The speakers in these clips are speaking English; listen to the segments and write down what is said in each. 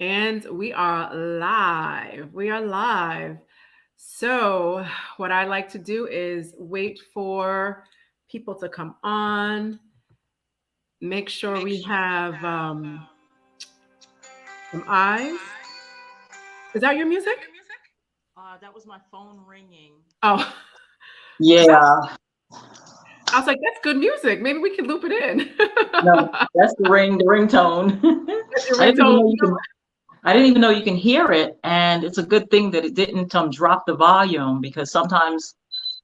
And we are live. We are live. So, what I like to do is wait for people to come on, make sure we have some eyes. Is that your music? That was my phone ringing. Oh, Yeah, I was like, that's good music. Maybe we can loop it in. no, that's the ringtone. That's your I didn't even ringtone. know you can. I didn't even know you can hear it, and it's a good thing that it didn't drop the volume because sometimes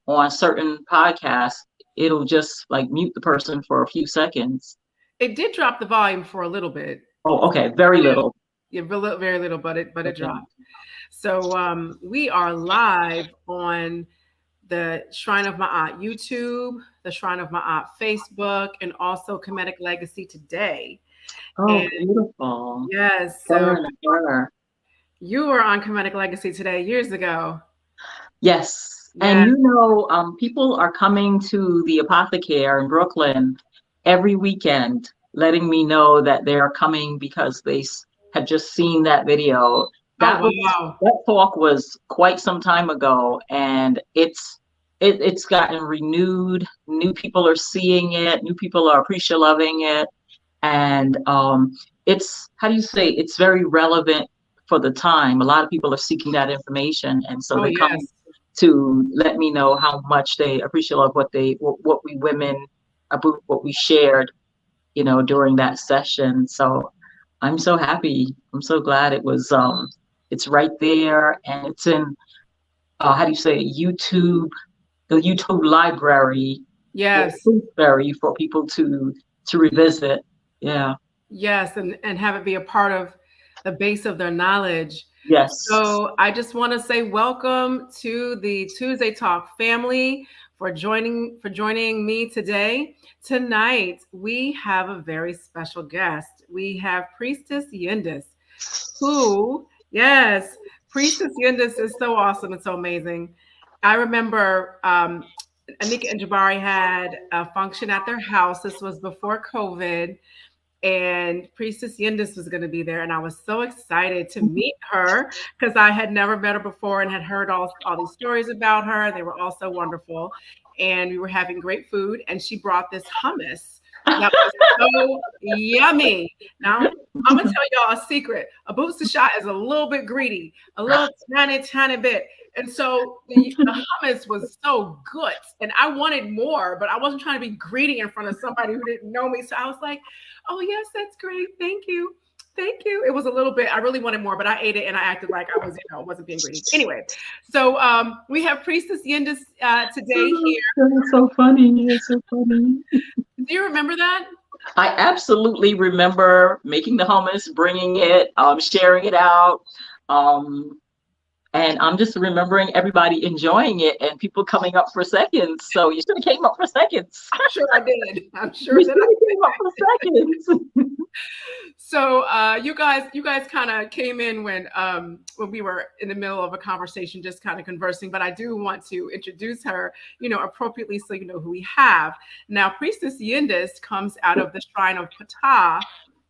on certain podcasts it'll just like mute the person for a few seconds. It did drop the volume for a little bit. Oh, okay, very little. Yeah, very little, but it Okay. dropped. So we are live on the Shrine of Ma'at YouTube, the Shrine of Ma'at Facebook, and also Comedic Legacy today. Oh, And beautiful. yes, so Burn, burn. you were on Comedic Legacy today years ago. Yes, and Yes. people are coming to the Apothecary in Brooklyn every weekend, letting me know that they are coming because had just seen that video. Oh That was wow. that talk was quite some time ago, and it's gotten renewed. New people are seeing it. New people are appreciating loving it, and it's how do you say? It's very relevant for the time. A lot of people are seeking that information, and so Oh they come yes. to let me know how much they appreciate of what we women about what we shared, during that session. So I'm so happy. I'm so glad it's right there, and it's in how do you say the YouTube library or Yes. Proofberry for people to revisit. Yeah. Yes, and have it be a part of the base of their knowledge. Yes. So I just want to say welcome to the Tuesday Talk family for joining me today. Tonight we have a very special guest. We have Priestess Yendys, who, yes, Priestess Yendys is so awesome and so amazing. I remember Anika and Jabari had a function at their house. This was before COVID, and Priestess Yendys was going to be there, and I was so excited to meet her because I had never met her before and had heard all these stories about her. They were all so wonderful, and we were having great food. And she brought this hummus that was so yummy. Now I'm gonna tell y'all a secret. A booster shot is a little bit greedy, a little tiny bit. And so the hummus was so good, and I wanted more, but I wasn't trying to be greedy in front of somebody who didn't know me. So I was like, oh, yes, that's great. Thank you. Thank you. It was a little bit, I really wanted more, but I ate it and I acted like I was, wasn't being greedy. Anyway, so we have Priestess Yendys today here. It's so funny. It's so funny. Do you remember that? I absolutely remember making the hummus, bringing it, sharing it out. Um, and I'm just remembering everybody enjoying it and people coming up for seconds. So you should have came up for seconds. I'm sure I did. I'm sure You that should have came up for seconds. So you guys kind of came in when we were in the middle of a conversation, just kind of conversing. But I do want to introduce her, appropriately, so you know who we have. Now, Priestess Yendys comes out of the Shrine of Ptah,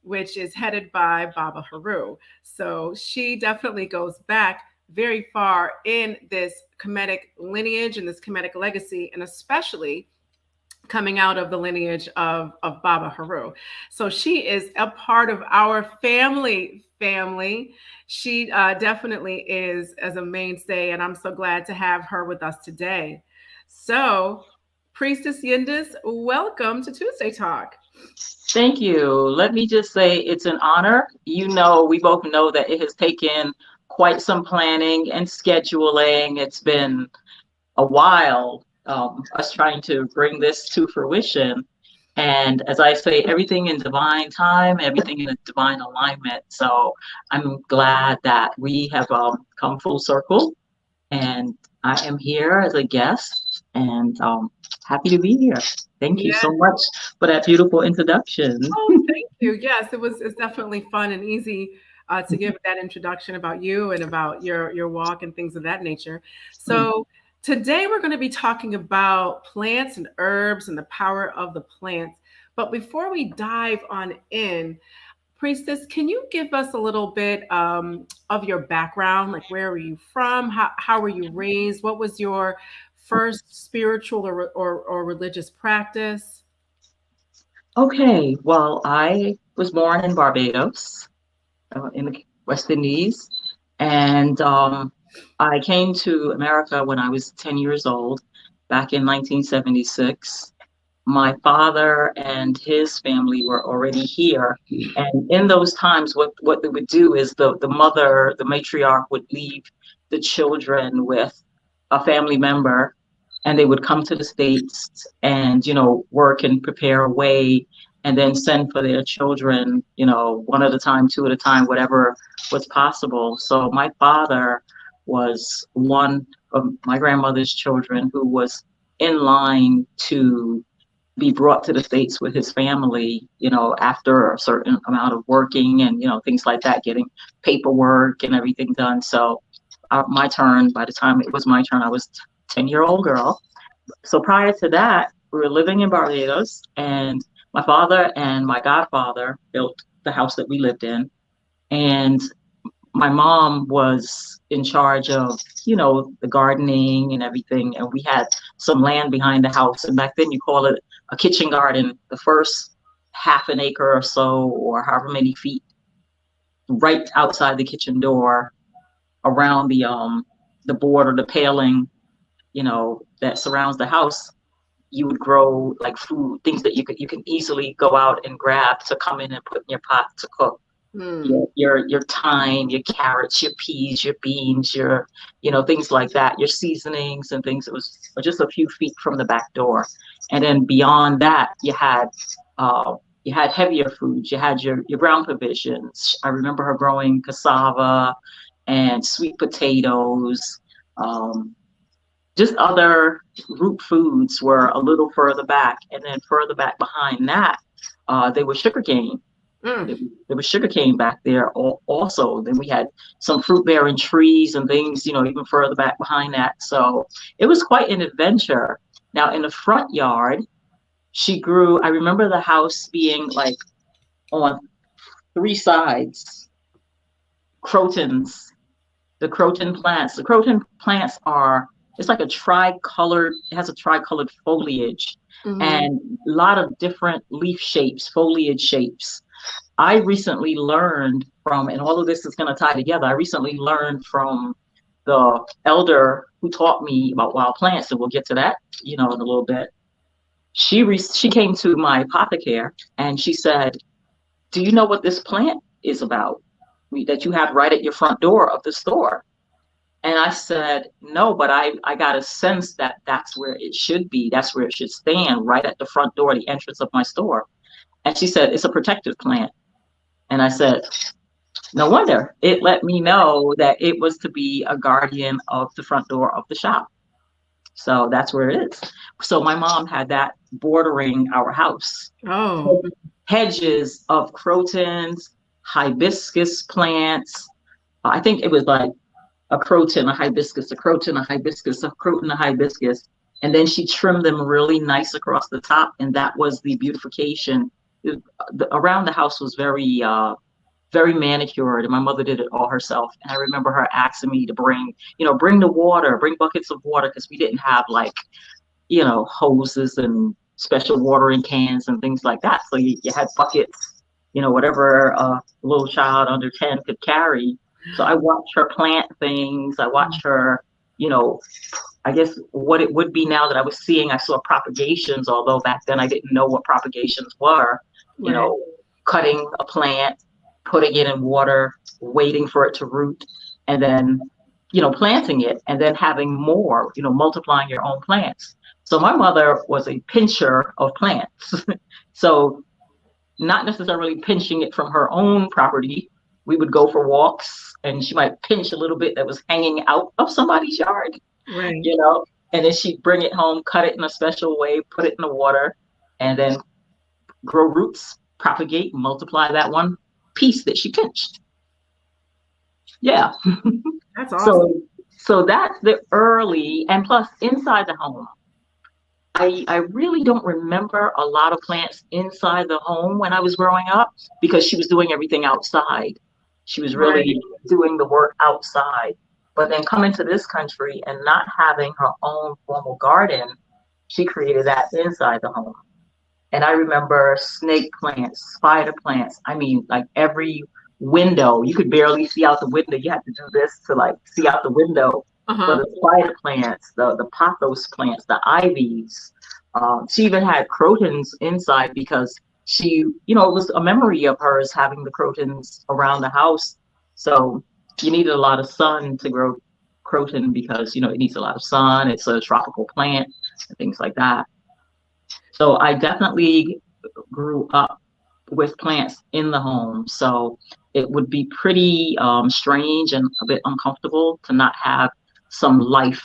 which is headed by Baba Haru. So she definitely goes back very far in this Kemetic lineage and this Kemetic legacy, and especially coming out of the lineage of Baba Haru. So she is a part of our family. She definitely is as a mainstay, and I'm so glad to have her with us today. So, Priestess Yendys, welcome to Tuesday Talk. Thank you. Let me just say it's an honor. We both know that it has taken quite some planning and scheduling. It's been a while, us trying to bring this to fruition. And as I say, everything in divine time, everything in a divine alignment. So I'm glad that we have come full circle, and I am here as a guest, and happy to be here. Thank you Yes. so much for that beautiful introduction. Oh, thank you. Yes, it's definitely fun and easy to give that introduction about you and about your walk and things of that nature. So today we're going to be talking about plants and herbs and the power of the plants. But before we dive on in, Priestess, can you give us a little bit of your background? Like, where were you from? How were you raised? What was your first spiritual or religious practice? Okay, well, I was born in Barbados, in the West Indies, and I came to America when I was 10 years old, back in 1976. My father and his family were already here. And in those times, what they would do is the mother, the matriarch, would leave the children with a family member, and they would come to the States and, work and prepare a way and then send for their children, one at a time, two at a time, whatever was possible. So my father was one of my grandmother's children who was in line to be brought to the States with his family, after a certain amount of working and, things like that, getting paperwork and everything done. So my turn, by the time it was my turn, I was 10-year-old girl. So prior to that, we were living in Barbados, and my father and my godfather built the house that we lived in. And my mom was in charge of, the gardening and everything. And we had some land behind the house. And back then you call it a kitchen garden, the first half an acre or so, or however many feet, right outside the kitchen door, around the board or the paling, that surrounds the house. You would grow like food, things that you can easily go out and grab to come in and put in your pot to cook. Your thyme, your carrots, your peas, your beans, your things like that, your seasonings and things. It was just a few feet from the back door. And then beyond that, you had heavier foods. You had your ground provisions. I remember her growing cassava and sweet potatoes. Just other root foods were a little further back. And then further back behind that, they were sugarcane. There was sugarcane back there also. Then we had some fruit bearing trees and things, even further back behind that. So it was quite an adventure. Now in the front yard, she grew, I remember the house being like on three sides, crotons, the croton plants. The croton plants it's like it has a tricolored foliage and a lot of different leaf shapes, foliage shapes. I recently learned and all of this is going to tie together, I recently learned from the elder who taught me about wild plants, and we'll get to that, in a little bit. She came to my apothecary and she said, "Do you know what this plant is about that you have right at your front door of the store?" And I said, "No, but I got a sense that that's where it should be. That's where it should stand, right at the front door, the entrance of my store." And she said, "It's a protective plant." And I said, no wonder. It let me know that it was to be a guardian of the front door of the shop. So that's where it is. So my mom had that bordering our house. Oh. Hedges of crotons, hibiscus plants. I think it was like a croton, a hibiscus, a croton, a hibiscus, a croton, a hibiscus. And then she trimmed them really nice across the top. And that was the beautification. Around the house was very manicured, and my mother did it all herself. And I remember her asking me to bring the water, bring buckets of water, because we didn't have hoses and special watering cans and things like that. So you had buckets, whatever a little child under 10 could carry. So I watched her plant things. I watched her, I guess what it would be now that I was seeing, I saw propagations, although back then I didn't know what propagations were. Right. Cutting a plant, putting it in water, waiting for it to root, and then, planting it, and then having more, multiplying your own plants. So my mother was a pincher of plants. So not necessarily pinching it from her own property. We would go for walks and she might pinch a little bit that was hanging out of somebody's yard, Right. And then she'd bring it home, cut it in a special way, put it in the water, and then grow roots, propagate, multiply that one piece that she pinched. Yeah. That's awesome. So that's the early, and plus inside the home, I really don't remember a lot of plants inside the home when I was growing up because she was doing everything outside. She was Right. really doing the work outside. But then coming to this country and not having her own formal garden, she created that inside the home. And I remember snake plants, spider plants. I mean, like every window, you could barely see out the window. You had to do this to like see out the window. But Uh-huh. the spider plants, the pothos plants, the ivies. She even had crotons inside because she, it was a memory of hers having the crotons around the house. So you needed a lot of sun to grow croton because, it needs a lot of sun. It's a tropical plant and things like that. So I definitely grew up with plants in the home. So it would be pretty strange and a bit uncomfortable to not have some life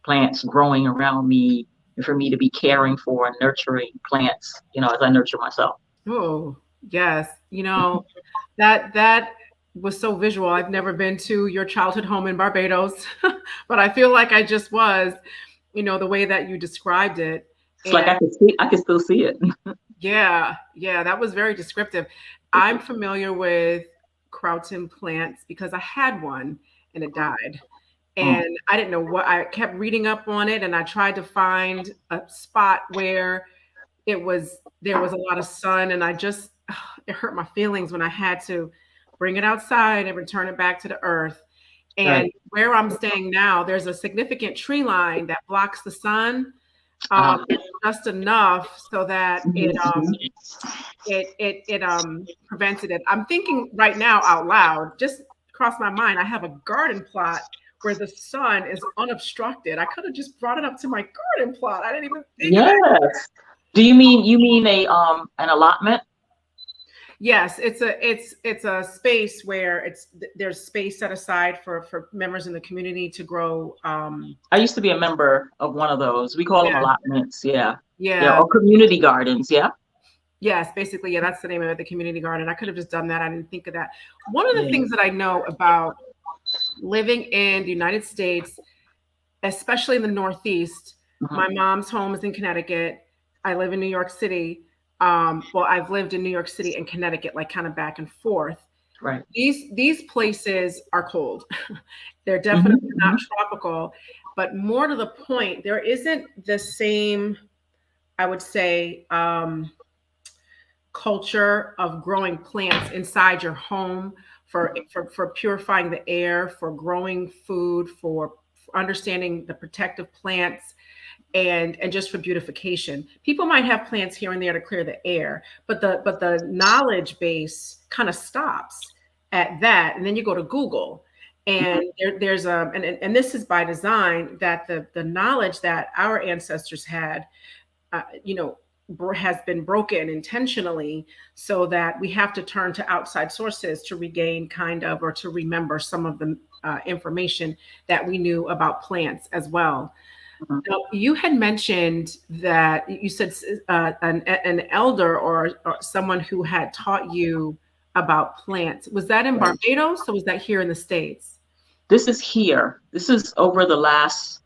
plants growing around me and for me to be caring for and nurturing plants, as I nurture myself. Oh, yes. That was so visual. I've never been to your childhood home in Barbados, but I feel like I just was, the way that you described it. It's like I can still see it. Yeah, yeah, that was very descriptive. I'm familiar with Croton plants because I had one and it died. Mm, And I didn't know what I kept reading up on it and I tried to find a spot where there was a lot of sun and I just it hurt my feelings when I had to bring it outside and return it back to the earth. And right. where I'm staying now, there's a significant tree line that blocks the sun Uh, just enough so that mhm. it prevented it. I'm thinking right now out loud, just crossed my mind. I have a garden plot where the sun is unobstructed. I could have just brought it up to my garden plot. I didn't even think of that. Yes. Do you mean a an allotment? Yes, it's a space where there's space set aside for members in the community to grow. I used to be a member of one of those. We call them Yeah, allotments. Yeah. Yeah. yeah, Or community gardens. Yeah. yes, basically, yeah, that's the name of it, the community garden. I could have just done that. I didn't think of that. One of the Yeah. things that I know about living in the United States, especially in the Northeast, Mhm. my mom's home is in Connecticut. I live in New York City. Well, I've lived in New York City and Connecticut, like kind of back and forth. Right. These places are cold. They're Hmm. definitely not tropical, but more to the point, there isn't the same, I would say, culture of growing plants inside your home for purifying the air, for growing food, for understanding the protective plants and just for beautification. People might have plants here and there to clear the air, but the knowledge base kind of stops at that, and then you go to Google, and there's and this is by design that the knowledge that our ancestors had, you know, has been broken intentionally so that we have to turn to outside sources to regain kind of or to remember some of the information that we knew about plants as well. Mhm. Now, you had mentioned that you said an elder or someone who had taught you about plants. Was that in Right. Barbados or was that here in the States? This is here. This is over the last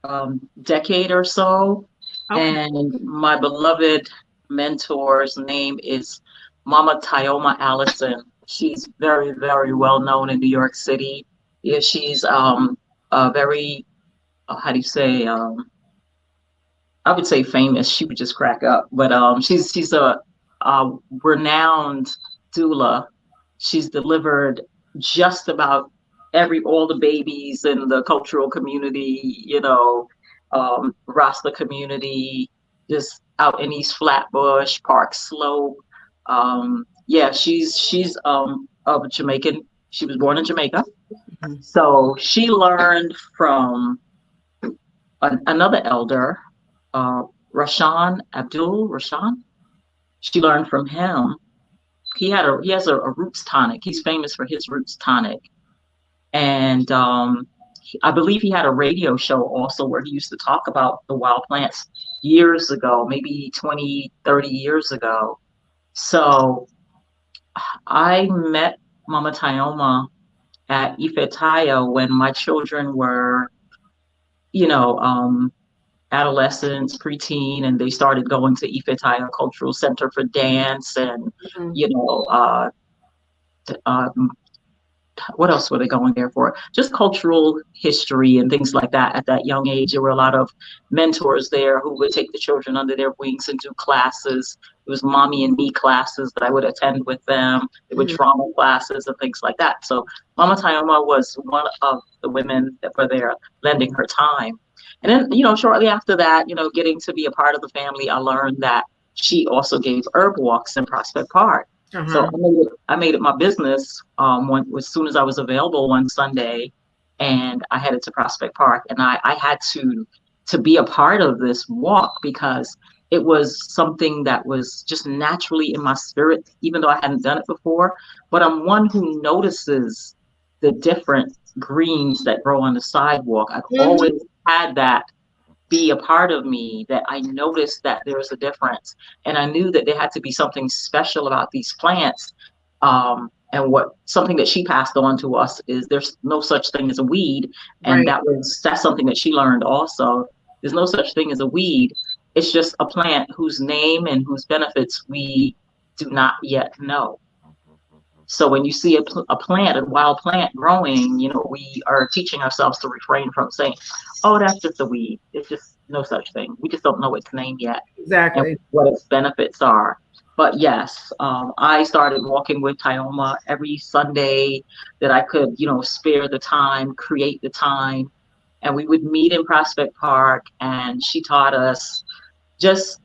decade or so. Okay. And my beloved mentor's name is Mama Tyoma Allison. She's very, very well known in New York City. Yeah, she's a very, how do you say, I would say famous. She would just crack up. But she's a renowned doula. She's delivered just about all the babies in the cultural community, Rasta community, just out in East Flatbush, Park Slope. Yeah, she's of Jamaican. She was born in Jamaica, Mhm. so she learned from another elder, uh, Rashan Abdul Rashan. She learned from him. He has a roots tonic. He's famous for his roots tonic, and I believe he had a radio show also where he used to talk about the wild plants years ago, maybe 20, 30 years ago. So I met Mama Tyoma at Ifetayo when my children were, you know, adolescents, preteen, and they started going to Ifetai Cultural Center for dance and, Mhm. you know, what else were they going there for? Just cultural history and things like that. At that young age, there were a lot of mentors there who would take the children under their wings and do classes. It was mommy and me classes that I would attend with them. There were Mhm. drama classes and things like that. So Mama Tayoma was one of the women that were there lending her time. And then, you know, shortly after that, you know, getting to be a part of the family, I learned that she also gave herb walks in Prospect Park. So Uh-huh. I made it my business as soon as I was available one Sunday, and I headed to Prospect Park, and I had to be a part of this walk because it was something that was just naturally in my spirit, even though I hadn't done it before. But I'm one who notices the different greens that grow on the sidewalk. I've Mhm. always had that be a part of me, that I noticed that there was a difference. And I knew that there had to be something special about these plants. And something that she passed on to us is there's no such thing as a weed. And Right. that's something that she learned also. There's no such thing as a weed. It's just a plant whose name and whose benefits we do not yet know. So when you see a wild plant growing, you know, we are teaching ourselves to refrain from saying, oh, that's just a weed. It's just no such thing. We just don't know its name yet and Exactly. what its benefits are. But yes, I started walking with Tyoma every Sunday that I could, you know, spare the time, create the time. And we would meet in Prospect Park, and she taught us just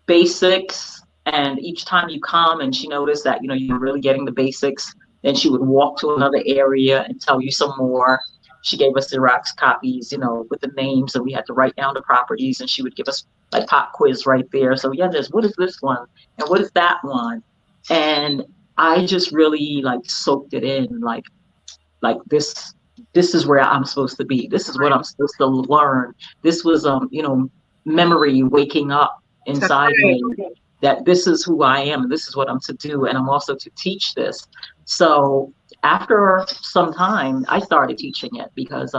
basics. And each time you come and she noticed that, you know, you're really getting the basics, then she would walk to another area and tell you some more. She gave us Xerox copies, you know, with the names, and we had to write down the properties, and she would give us like pop quiz right there. So yeah, what is this one? And what is that one? And I just really like soaked it in, like this is where I'm supposed to be. This is what I'm supposed to learn. This was you know, memory waking up That's inside right. me, that this is who I am, this is what I'm to do, and I'm also to teach this. So after some time, I started teaching it because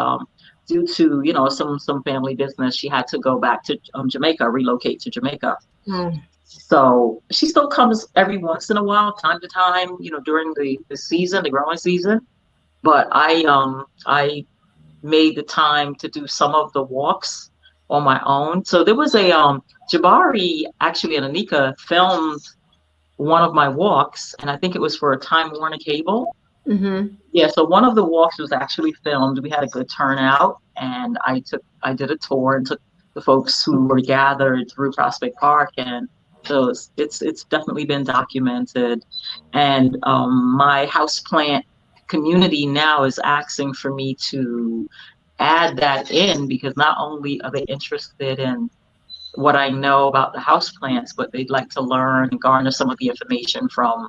due to, you know, some family business, she had to go back to Jamaica, relocate to Jamaica. Mm. So she still comes every once in a while, time to time, you know, during the season, the growing season. But I made the time to do some of the walks on my own. So there was a Jabari actually and Anika filmed one of my walks, and I think it was for a Time Warner cable. Mm-hmm. Yeah, so one of the walks was actually filmed. We had a good turnout, and I did a tour and took the folks who were gathered through Prospect Park, and so it's definitely been documented. And my houseplant community now is asking for me to add that in, because not only are they interested in what I know about the houseplants, but they'd like to learn and garner some of the information from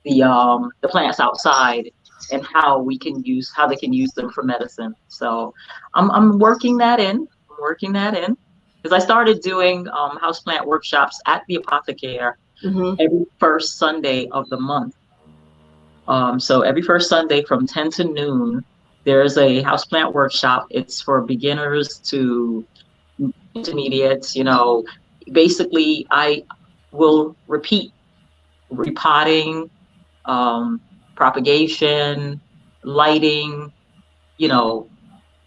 the plants outside, and how they can use them for medicine. So I'm working that in. I'm working that in because I started doing houseplant workshops at the Apothecary Mm-hmm. every first Sunday of the month. So every first Sunday from 10 to noon, there's a houseplant workshop. It's for beginners to intermediates. You know, basically I will repeat repotting, um, propagation, lighting, you know,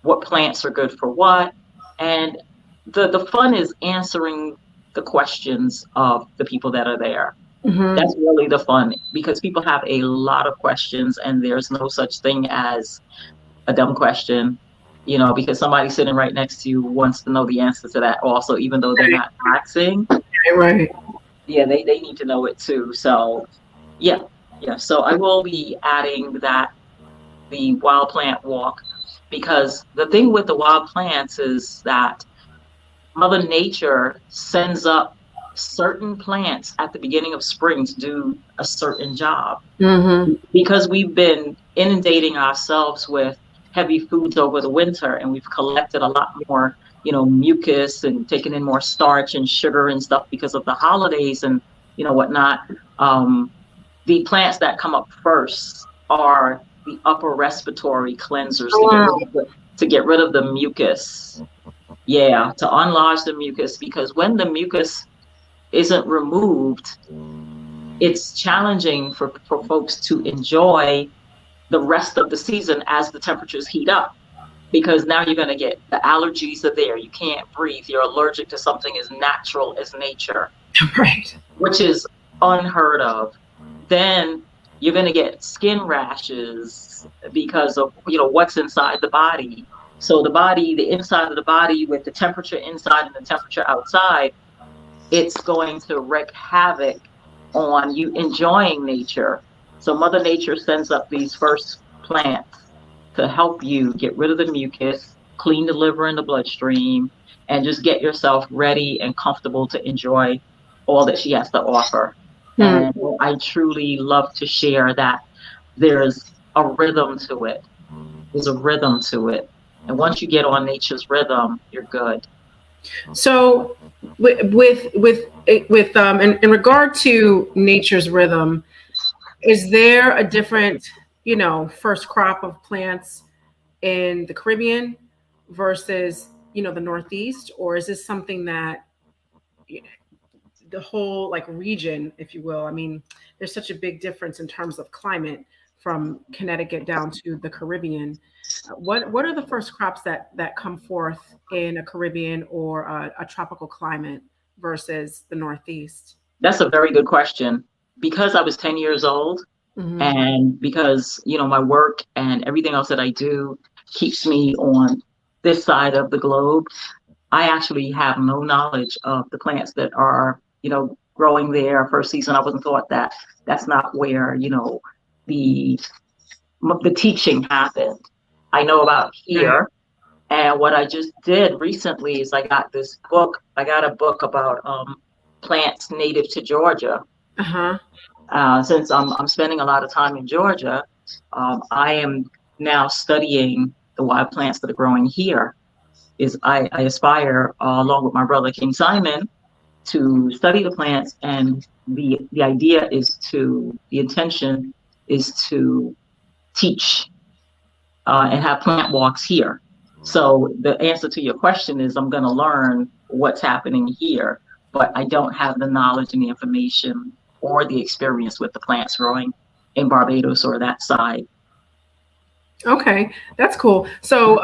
what plants are good for what. And the fun is answering the questions of the people that are there. Mm-hmm. That's really the fun, because people have a lot of questions, and there's no such thing as a dumb question, you know, because somebody sitting right next to you wants to know the answer to that also, even though they're not asking. Right. Yeah, they need to know it too. So yeah, yeah. So I will be adding the wild plant walk, because the thing with the wild plants is that Mother Nature sends up certain plants at the beginning of spring to do a certain job, Mm-hmm. because we've been inundating ourselves with heavy foods over the winter, and we've collected a lot more, you know, mucus and taken in more starch and sugar and stuff because of the holidays and, you know, whatnot. The plants that come up first are the upper respiratory cleansers to Wow. get rid of the mucus. Yeah, to unlodge the mucus, because when the mucus isn't removed, it's challenging for folks to enjoy the rest of the season as the temperatures heat up. Because now you're going to get the allergies are there. You can't breathe. You're allergic to something as natural as nature, Right. which is unheard of. Then you're going to get skin rashes because of, what's inside the body. So the body, the inside of the body with the temperature inside and the temperature outside, it's going to wreak havoc on you enjoying nature. So Mother Nature sends up these first plants to help you get rid of the mucus, clean the liver and the bloodstream, and just get yourself ready and comfortable to enjoy all that she has to offer. And I truly love to share that there's a rhythm to it. There's a rhythm to it. And once you get on nature's rhythm, you're good. So in regard to nature's rhythm, is there a different, first crop of plants in the Caribbean versus, the Northeast? Or is this something that the whole like region, if you will? I mean, there's such a big difference in terms of climate from Connecticut down to the Caribbean. What are the first crops that come forth in a Caribbean or a tropical climate versus the Northeast? That's a very good question. Because I was 10 years old, and because, my work and everything else that I do keeps me on this side of the globe, I actually have no knowledge of the plants that are, growing there. First season, I wasn't taught that. That's not where, the teaching happened. I know about here. And what I just did recently is I got a book about plants native to Georgia. Since I'm spending a lot of time in Georgia, I am now studying the wild plants that are growing here. I aspire, along with my brother King Simon, to study the plants, and the intention is to teach and have plant walks here. So the answer to your question is I'm going to learn what's happening here, but I don't have the knowledge and the information or the experience with the plants growing in Barbados or that side. Okay, that's cool. So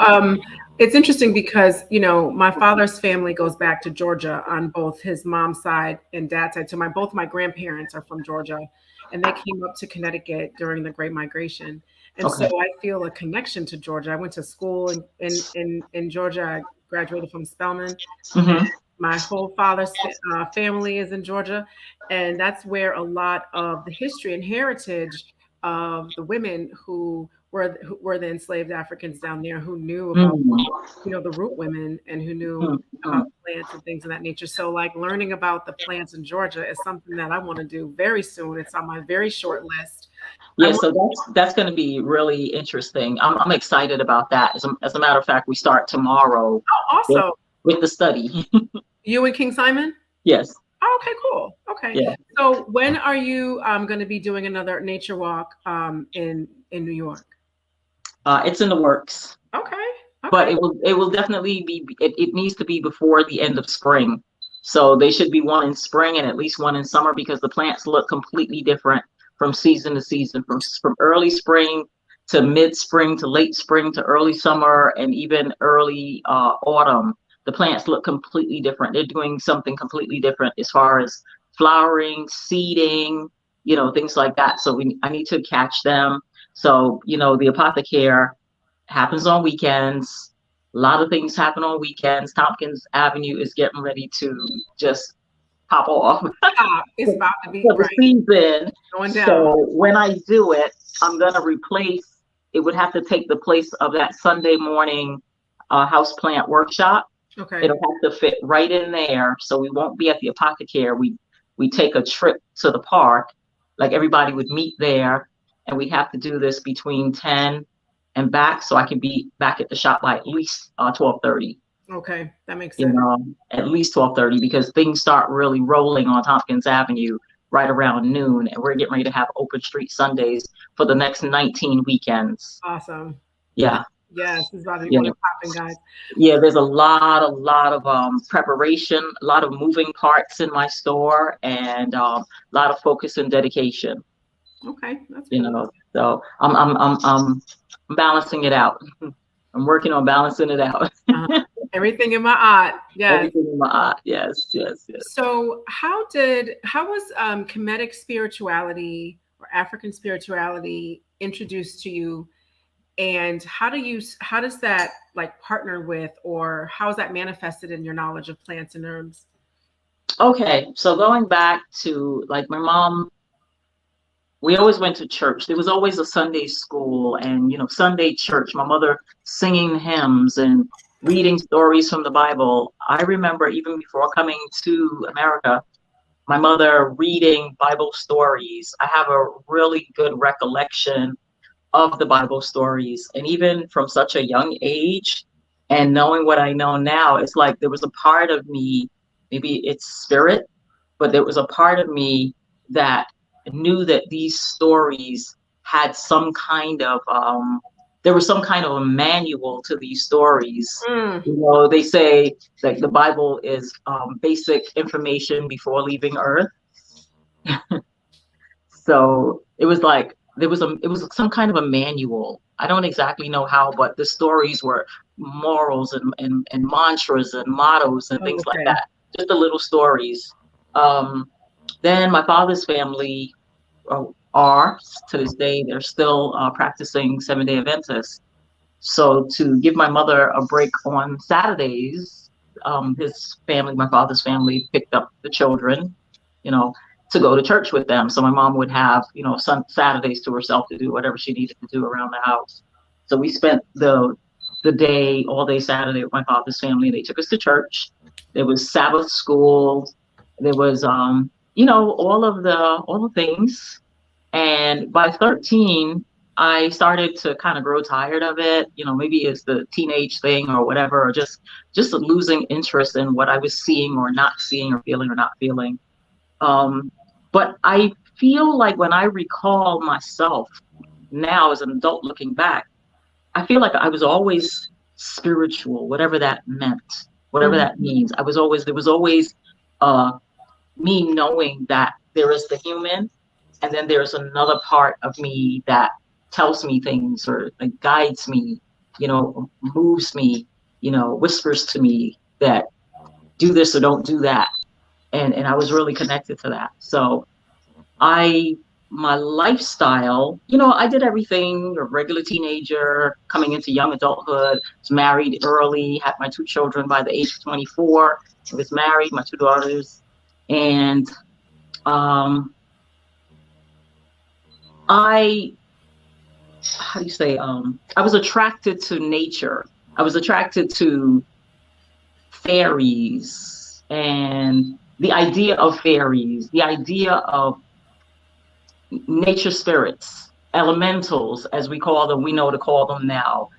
it's interesting because, my father's family goes back to Georgia on both his mom's side and dad's side. So both my grandparents are from Georgia, and they came up to Connecticut during the Great Migration. And so I feel a connection to Georgia. I went to school in Georgia. I graduated from Spelman. My whole father's family is in Georgia. And that's where a lot of the history and heritage of the women who were the enslaved Africans down there, who knew about, the root women, and who knew about plants and things of that nature. So like learning about the plants in Georgia is something that I want to do very soon. It's on my very short list. Yeah, so that's going to be really interesting. I'm excited about that. As a matter of fact, we start tomorrow. Oh, awesome. With the study. You and King Simon? Yes. Oh, okay, cool. Okay. Yeah. So when are you going to be doing another nature walk in New York? It's in the works. Okay. But it will definitely be. It needs to be before the end of spring. So they should be one in spring and at least one in summer, because the plants look completely different from season to season, from early spring to mid-spring to late spring to early summer and even early autumn. The plants look completely different. They're doing something completely different as far as flowering, seeding, things like that. So I need to catch them. So, the Apothecary happens on weekends. A lot of things happen on weekends. Tompkins Avenue is getting ready to just pop off. It's about to be for the season. Going down. So when I do it, I'm going to replace, it would have to take the place of that Sunday morning houseplant workshop. Okay. It'll have to fit right in there. So we won't be at the Apothecary. We take a trip to the park, like everybody would meet there. And we have to do this between 10 and back, so I can be back at the shop by at least 12:30. Okay, that makes sense. At least 12:30, because things start really rolling on Tompkins Avenue right around noon, and we're getting ready to have open street Sundays for the next 19 weekends. Awesome. Yeah. Yes, it's about to be You on know, and popping, guys. yeah, there's a lot of preparation, a lot of moving parts in my store, and a lot of focus and dedication. Okay, that's You cool. know, so I'm balancing it out. I'm working on balancing it out. Uh, everything in my art. Yes. Everything in my eye. Yes, yes, yes. So how was Kemetic spirituality or African spirituality introduced to you, and how does that like partner with, or how is that manifested in your knowledge of plants and herbs? Okay, so going back to like my mom, we always went to church. There was always a Sunday school and, Sunday church. My mother singing hymns and reading stories from the Bible. I remember even before coming to America, my mother reading Bible stories. I have a really good recollection of the Bible stories. And even from such a young age and knowing what I know now, it's like there was a part of me, maybe it's spirit, but there was a part of me that knew that these stories had some kind of there was some kind of a manual to these stories. Mm. They say like the Bible is basic information before leaving Earth. So it was like it was some kind of a manual. I don't exactly know how, but the stories were morals and mantras and mottos and Oh, things like okay. that. Just the little stories. Um, then my father's family are to this day, they're still practicing 7-day Adventists. So to give my mother a break on Saturdays, his family, my father's family, picked up the children, you know, to go to church with them. So my mom would have, some Saturdays to herself to do whatever she needed to do around the house. So we spent the day, all day Saturday with my father's family. They took us to church. There was Sabbath school. There was, all the things. And by 13, I started to kind of grow tired of it. Maybe it's the teenage thing or whatever, or just losing interest in what I was seeing or not seeing or feeling or not feeling. But I feel like when I recall myself now as an adult looking back, I feel like I was always spiritual, whatever that meant, whatever Mhm. that means. There was always uh, me knowing that there is the human, and then there's another part of me that tells me things or like guides me, moves me, whispers to me that do this or don't do that. And I was really connected to that. So my lifestyle, I did everything, a regular teenager coming into young adulthood, was married early, had my 2 children by the age of 24. I was married, my 2 daughters. And I how do you say, I was attracted to nature. I was attracted to fairies and the idea of fairies, the idea of nature spirits, elementals, as we call them, we know to call them now.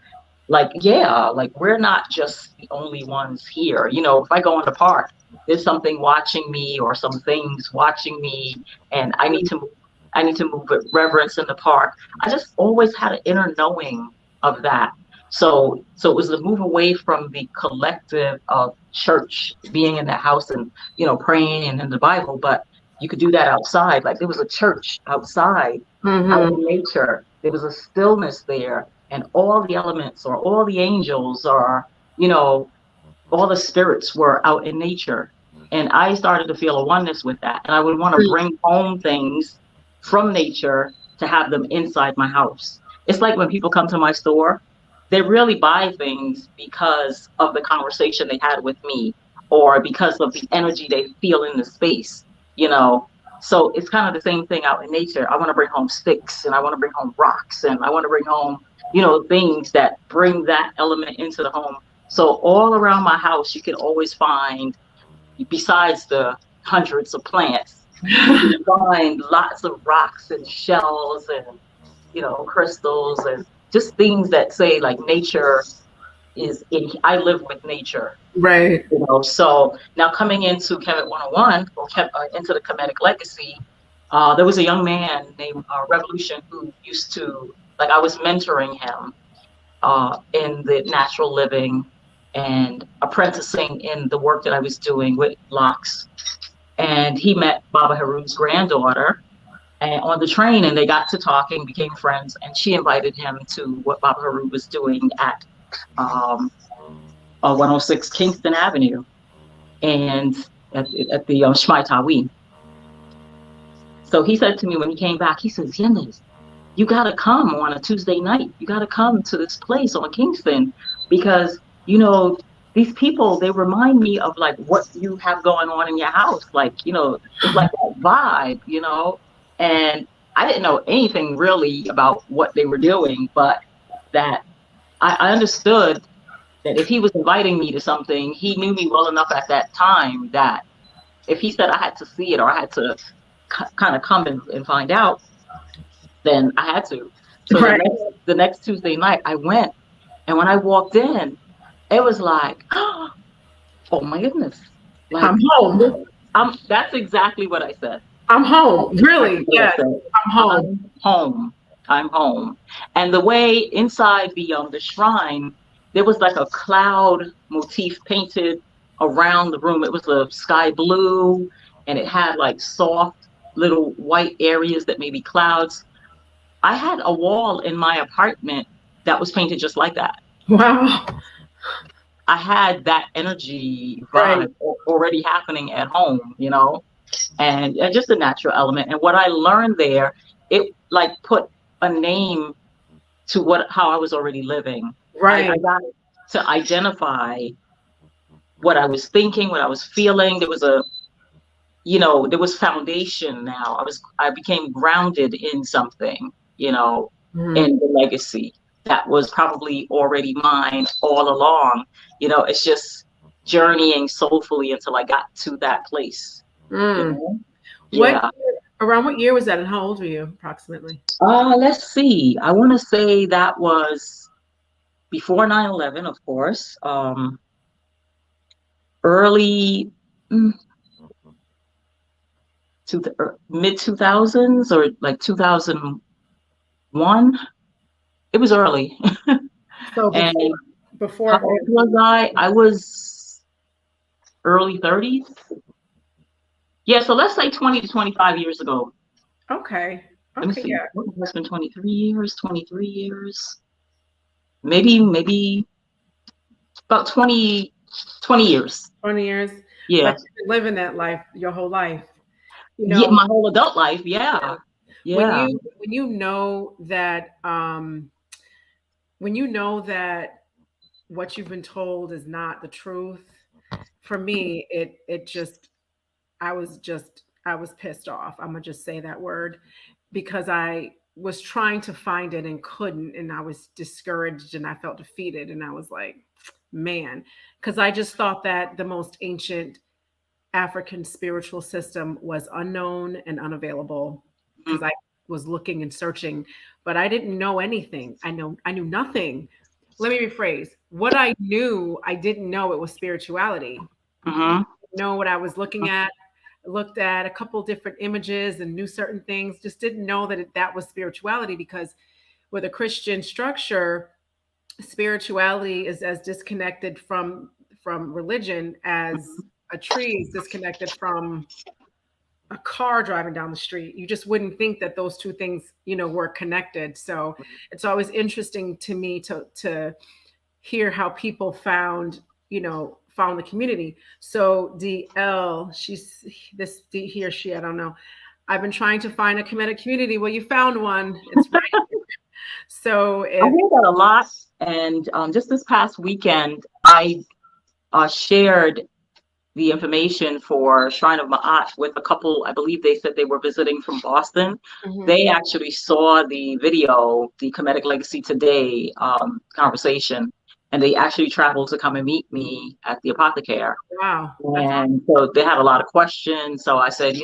Like, yeah, like we're not just the only ones here. If I go in the park, there's something watching me or some things watching me, and I need to move with reverence in the park. I just always had an inner knowing of that. So it was the move away from the collective of church, being in the house and, praying and in the Bible, but you could do that outside. Like there was a church outside, out Mhm. in nature. There was a stillness there, and all the elements or all the angels or, all the spirits were out in nature. And I started to feel a oneness with that. And I would want to bring home things from nature to have them inside my house. It's like when people come to my store, they really buy things because of the conversation they had with me or because of the energy they feel in the space, you know. So it's kind of the same thing out in nature. I want to bring home sticks and I want to bring home rocks and I want to bring home, things that bring that element into the home. So all around my house, you can always find, besides the hundreds of plants, you can find lots of rocks and shells and, crystals and just things that say like nature I live with nature. Right. So now coming into Kemet 101 or into the Kemetic legacy, there was a young man named Revolution who used to, like I was mentoring him. in the natural living and apprenticing in the work that I was doing with locks. And he met Baba Haru's granddaughter and on the train, and they got to talking, became friends, and she invited him to what Baba Haru was doing at 106 Kingston Avenue and at the Shmai Tawi. So he said to me when he came back, he says, Yendys, you got to come on a Tuesday night. You got to come to this place on Kingston because, you know, these people, they remind me of like what you have going on in your house. Like, you know, it's like that vibe, you know, and I didn't know anything really about what they were doing, but that I understood that if he was inviting me to something, he knew me well enough at that time that if he said I had to see it or I had to kind of come and find out, then I had to. So Right. the next Tuesday night I went, and when I walked in, it was like, oh my goodness. Like, I'm home. That's exactly what I said. I'm home. Really? Yes. I'm home. I'm home. And the way inside the shrine, there was like a cloud motif painted around the room. It was a sky blue, and it had like soft little white areas that may be clouds. I had a wall in my apartment that was painted just like that. Wow. I had that energy vibe already happening at home, you know, and just a natural element. And what I learned there, it like put a name to how I was already living. Right. I got to identify what I was thinking, what I was feeling. There was there was foundation now. I became grounded in something, you know, in the legacy that was probably already mine all along. You know, it's just journeying soulfully until I got to that place. You know? Around what year was that, and how old were you approximately? Let's see. I want to say that was before 9/11, of course. Early to the mid 2000s or like 2001. It was early. So before how old was I? I was early 30s. Yeah, so let's say 20 to 25 years ago. Okay. Let me see. Yeah. It's been 23 years. Maybe about 20 years. 20 years. Yeah. But you've been living that life your whole life. You know, yeah, my whole adult life. Yeah. Yeah. When you know that what you've been told is not the truth, for me, I was pissed off. I'm gonna just say that word because I was trying to find it and couldn't, and I was discouraged and I felt defeated, and I was like, man, because I just thought that the most ancient African spiritual system was unknown and unavailable because I was looking and searching, but I didn't know anything. I knew nothing. Let me rephrase. What I knew, I didn't know it was spirituality. Know what I was looking at. Looked at a couple different images and knew certain things. Just didn't know that that was spirituality because with a Christian structure, spirituality is as disconnected from religion as a tree is disconnected from a car driving down the street. You just wouldn't think that those two things, were connected. So it's always interesting to me to hear how people found the community. So DL, he or she, I don't know. I've been trying to find a kinetic community. Well, you found one. It's right here. So I hear that a lot. And just this past weekend, I shared the information for Shrine of Ma'at with a couple. I believe they said they were visiting from Boston. They actually saw the video, the Comedic Legacy Today conversation, and they actually traveled to come and meet me at the Apothecary. Wow. And so they had a lot of questions. So I said,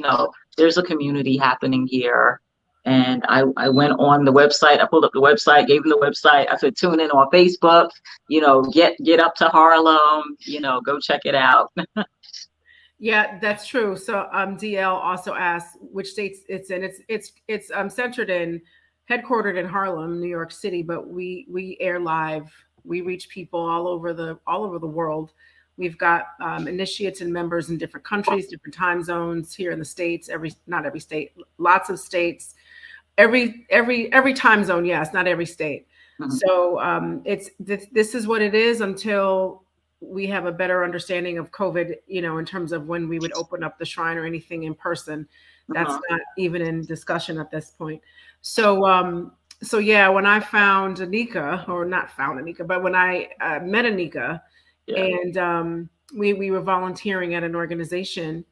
there's a community happening here. And I went on the website. I pulled up the website, gave them the website. I said, tune in on Facebook, get up to Harlem, go check it out. Yeah, that's true. So DL also asked which states it's in. It's centered in headquartered in Harlem, New York City, but we air live. We reach people all over the world. We've got initiates and members in different countries, different time zones here in the States. Not every state, lots of states. Every time zone, yes, not every state. So this is what it is until we have a better understanding of COVID, in terms of when we would open up the shrine or anything in person. That's not even in discussion at this point. So yeah, when I found Anika, or not found Anika, but when I met Anika, and we were volunteering at an organization,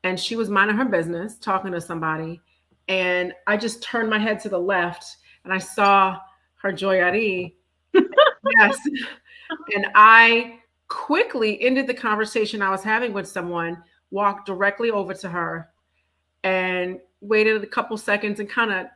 and she was minding her business, talking to somebody, and I just turned my head to the left, and I saw her joyari. Yes. And I quickly ended the conversation I was having with someone, walked directly over to her, and waited a couple seconds and kind of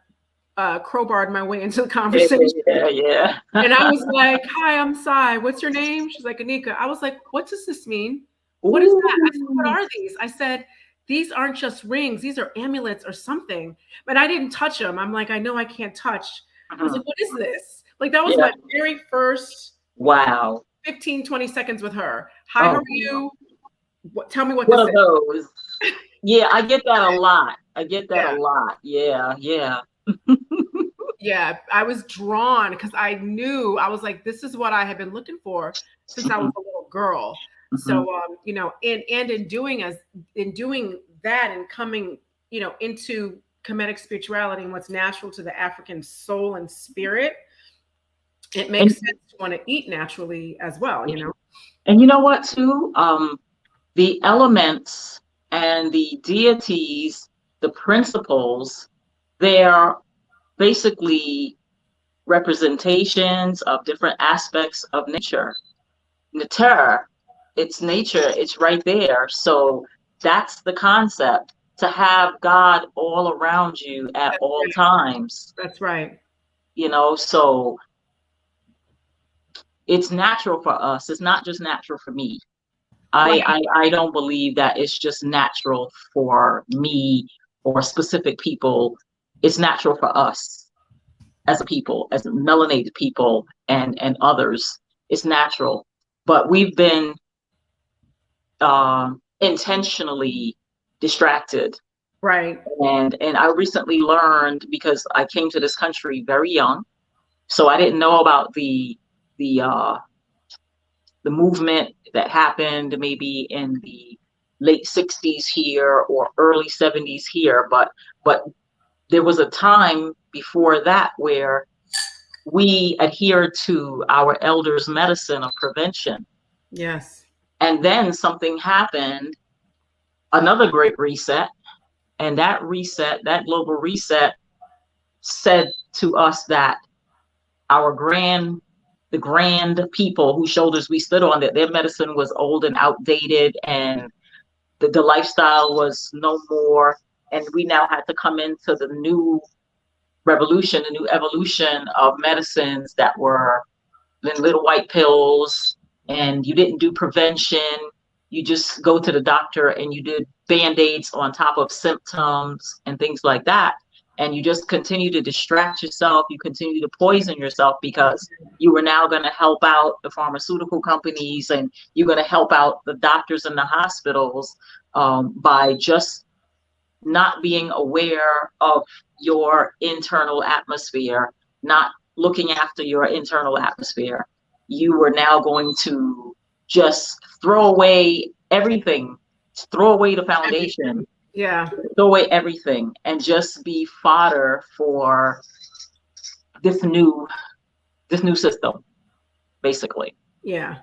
crowbarred my way into the conversation. Yeah. And I was like, "Hi, I'm Sai. What's your name?" She's like, "Anika." I was like, "What does this mean? What is that?" I said, "What are these?" I said, "These aren't just rings. These are amulets or something." But I didn't touch them. I'm like, I know I can't touch. I was like, "What is this?" Like, that was my very first 15, 20 seconds with her. "Hi, how are you? Tell me what this are is." Those? Yeah, I get that a lot. A lot. Yeah. Yeah, I was drawn because I knew, I was like, this is what I have been looking for since I was a little girl. So, and in doing that and coming, into Kemetic spirituality and what's natural to the African soul and spirit, it makes sense to want to eat naturally as well, And you know what, too? The elements and the deities, the principles, they are basically representations of different aspects of nature. Nature, it's nature, it's right there. So that's the concept, to have God all around you at all times. That's right. So it's natural for us. It's not just natural for me. I don't believe that it's just natural for me or specific people. It's natural for us as a people, as melanated people and others. It's natural. But we've been intentionally distracted. Right. And I recently learned, because I came to this country very young, so I didn't know about the movement that happened maybe in the late 60s here or early 70s here, but there was a time before that where we adhered to our elders' medicine of prevention. Yes. And then something happened, another great reset, and that global reset, said to us that the grand people whose shoulders we stood on, that their medicine was old and outdated, and the lifestyle was no more, and we now had to come into the new revolution, the new evolution of medicines that were in little white pills, and you didn't do prevention. You just go to the doctor and you did band-aids on top of symptoms and things like that. And you just continue to distract yourself. You continue to poison yourself because you were now going to help out the pharmaceutical companies, and you're going to help out the doctors and the hospitals by just not being aware of your internal atmosphere, not looking after your internal atmosphere. You were now going to just throw away everything, throw away the foundation. Yeah. Throw away everything and just be fodder for this new system, basically. Yeah.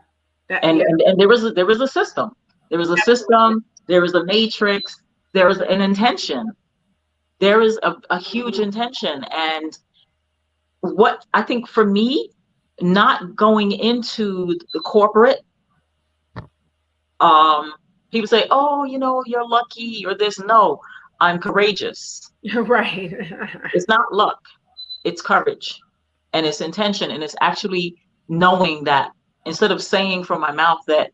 And there was a system. There was a system. There was a matrix. There was an intention. There is a huge intention. And what I think for me, not going into the corporate, people say, "Oh, you're lucky or this." No, I'm courageous. Right. It's not luck. It's courage, and it's intention, and it's actually knowing that instead of saying from my mouth that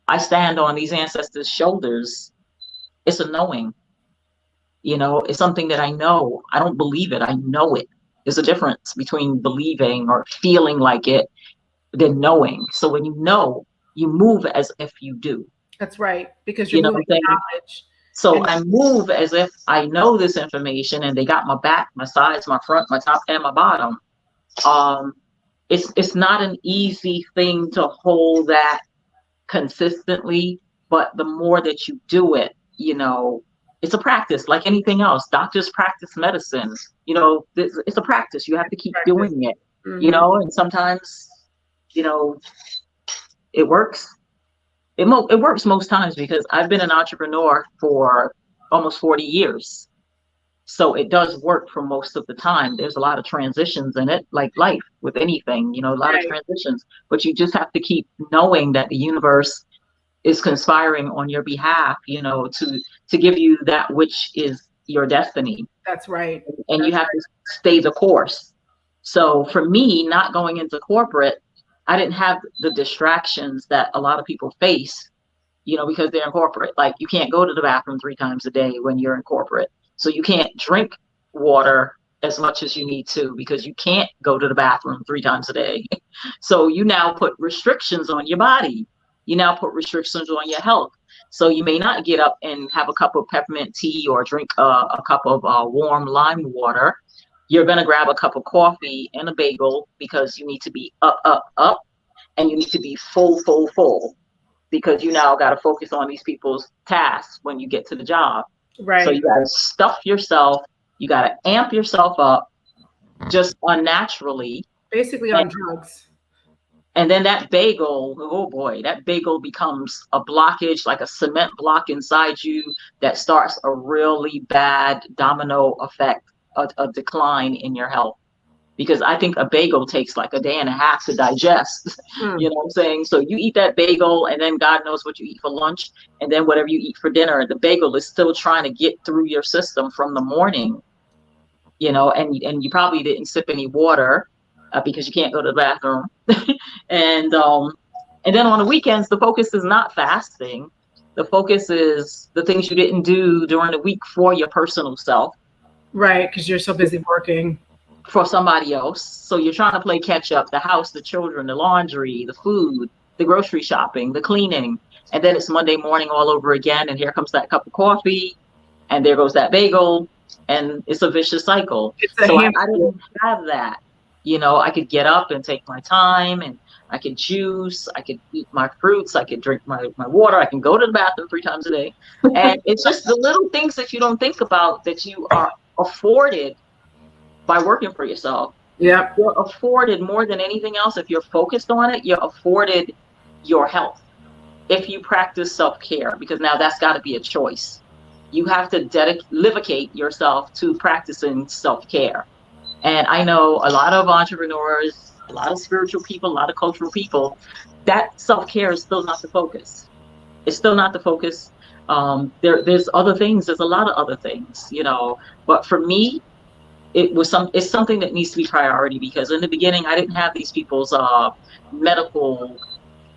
I stand on these ancestors' shoulders, it's a knowing. It's something that I know. I don't believe it. I know it. There's a difference between believing or feeling like it than knowing. So when you know, you move as if you do. That's right, because you're You know what moving I'm saying? knowledge. So And I move as if I know this information, and they got my back, my sides, my front, my top, and my bottom. Um, it's not an easy thing to hold that consistently, but the more that you do it, it's a practice like anything else. Doctors practice medicine. It's a practice. You have to keep practice. doing it. Mhm. And sometimes, you know, it works. It works most times because I've been an entrepreneur for almost 40 years. So it does work for most of the time. There's a lot of transitions in it, like life with anything, a lot of Right. transitions. But you just have to keep knowing that the universe is conspiring on your behalf, to give you that which is your destiny. That's right. And you That's have to stay the course. So for me, not going into corporate, I didn't have the distractions that a lot of people face, because they're in corporate. Like, you can't go to the bathroom 3 times a day when you're in corporate. So you can't drink water as much as you need to because you can't go to the bathroom 3 times a day. So you now put restrictions on your body. You now put restrictions on your health. So you may not get up and have a cup of peppermint tea or drink a cup of warm lime water. You're going to grab a cup of coffee and a bagel because you need to be up, up, up, and you need to be full, full, full, because you now got to focus on these people's tasks when you get to the job. right. So you got to stuff yourself. You got to amp yourself up just unnaturally. Basically on drugs. And then that bagel, oh boy, that bagel becomes a blockage, like a cement block inside you that starts a really bad domino effect, a decline in your health. Because I think a bagel takes like a day and a half to digest. You know what I'm saying? So you eat that bagel, and then God knows what you eat for lunch, and then whatever you eat for dinner, the bagel is still trying to get through your system from the morning, and you probably didn't sip any water because you can't go to the bathroom. And then on the weekends, the focus is not fasting. The focus is the things you didn't do during the week for your personal self. Right, because you're so busy working. For somebody else. So you're trying to play catch up, the house, the children, the laundry, the food, the grocery shopping, the cleaning. And then it's Monday morning all over again. And here comes that cup of coffee. And there goes that bagel. And it's a vicious cycle. So I didn't have that. I could get up and take my time, and I could juice, I could eat my fruits, I could drink my water, I can go to the bathroom 3 times a day. And it's just the little things that you don't think about that you are afforded by working for yourself. Yeah. You're afforded more than anything else. If you're focused on it, you're afforded your health. If you practice self-care, because now that's got to be a choice. You have to dedicate yourself to practicing self-care. And I know a lot of entrepreneurs, a lot of spiritual people, a lot of cultural people, that self-care is still not the focus. It's still not the focus. There's other things. There's a lot of other things, But for me, it's something that needs to be priority, because in the beginning, I didn't have these people's medical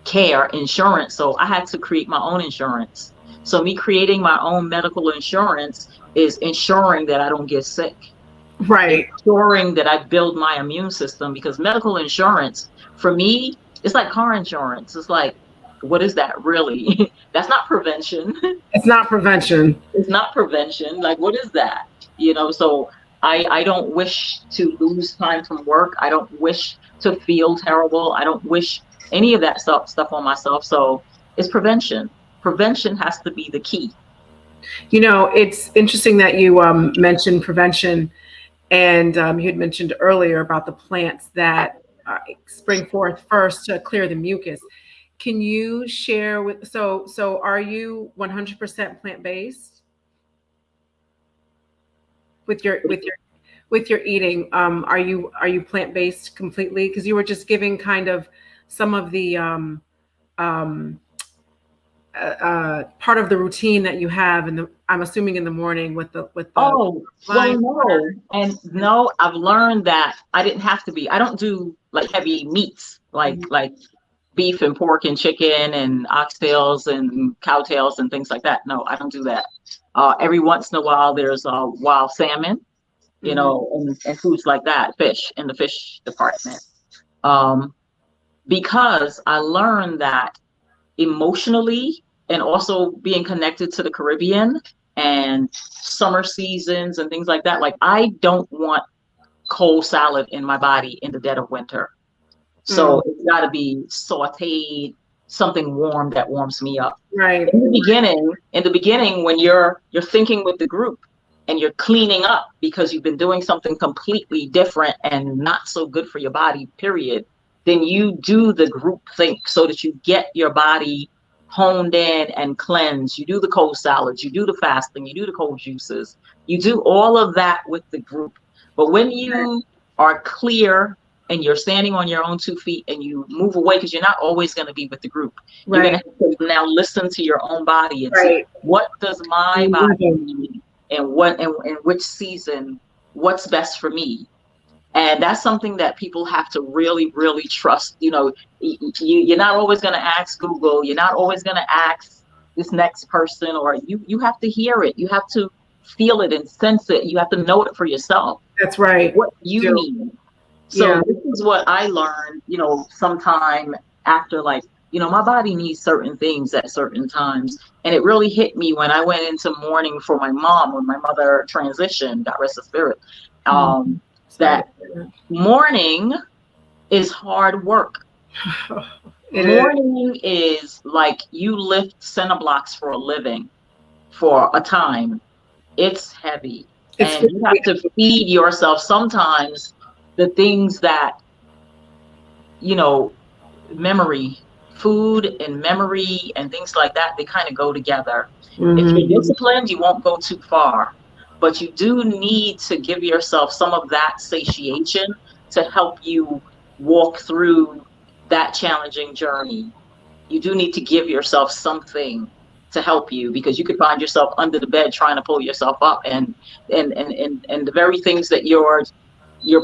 care insurance. So I had to create my own insurance. So me creating my own medical insurance is ensuring that I don't get sick. Right. Ensuring that I build my immune system, because medical insurance, for me, it's like car insurance. It's like, what is that really? That's not prevention. It's not prevention. It's not prevention. Like, what is that? So I don't wish to lose time from work. I don't wish to feel terrible. I don't wish any of that stuff on myself. So it's prevention. Prevention has to be the key. It's interesting that you mentioned prevention. And you had mentioned earlier about the plants that spring forth first to clear the mucus. Can you share so are you 100% plant-based with your eating? Are you plant-based completely? Because you were just giving kind of some of the part of the routine that you have, and I'm assuming in the morning with the well, no, I've learned that I didn't have to be. I don't do like heavy meats like beef and pork and chicken and oxtails and cowtails and things like that. No, I don't do that. Every once in a while there's wild salmon, you know, and foods like that, fish in the fish department. Um, because I learned that emotionally and also being connected to the Caribbean and summer seasons and things like that, like I don't want cold salad in my body in the dead of winter. So it's got to be sauteed, something warm that warms me up. Right. In the beginning, when you're thinking with the group and you're cleaning up because you've been doing something completely different and not so good for your body, period, then you do the group think so that you get your body honed in and cleansed. You do the cold salads, you do the fasting, you do the cold juices, you do all of that with the group. But when you are clear and you're standing on your own 2 feet and you move away, because you're not always going to be with the group. You're going to have to now listen to your own body and see, what does my body need, and in which season, what's best for me. And that's something that people have to really, really trust. You know, you're not always going to ask Google. You're not always going to ask this next person, or you have to hear it. You have to feel it and sense it. You have to know it for yourself. That's right. What you need. So this is what I learned, you know, sometime after, like, you know, my body needs certain things at certain times. And it really hit me when I went into mourning for my mom, when my mother transitioned, God rest her spirit. That mourning is hard work. Mourning is like you lift center blocks for a living for a time. It's heavy. And you have to feed yourself sometimes the things that, you know, memory, food and memory and things like that, they kind of go together. If you're disciplined, you won't go too far, but you do need to give yourself some of that satiation to help you walk through that challenging journey. You do need to give yourself something to help you, because you could find yourself under the bed trying to pull yourself up, and the very things that you're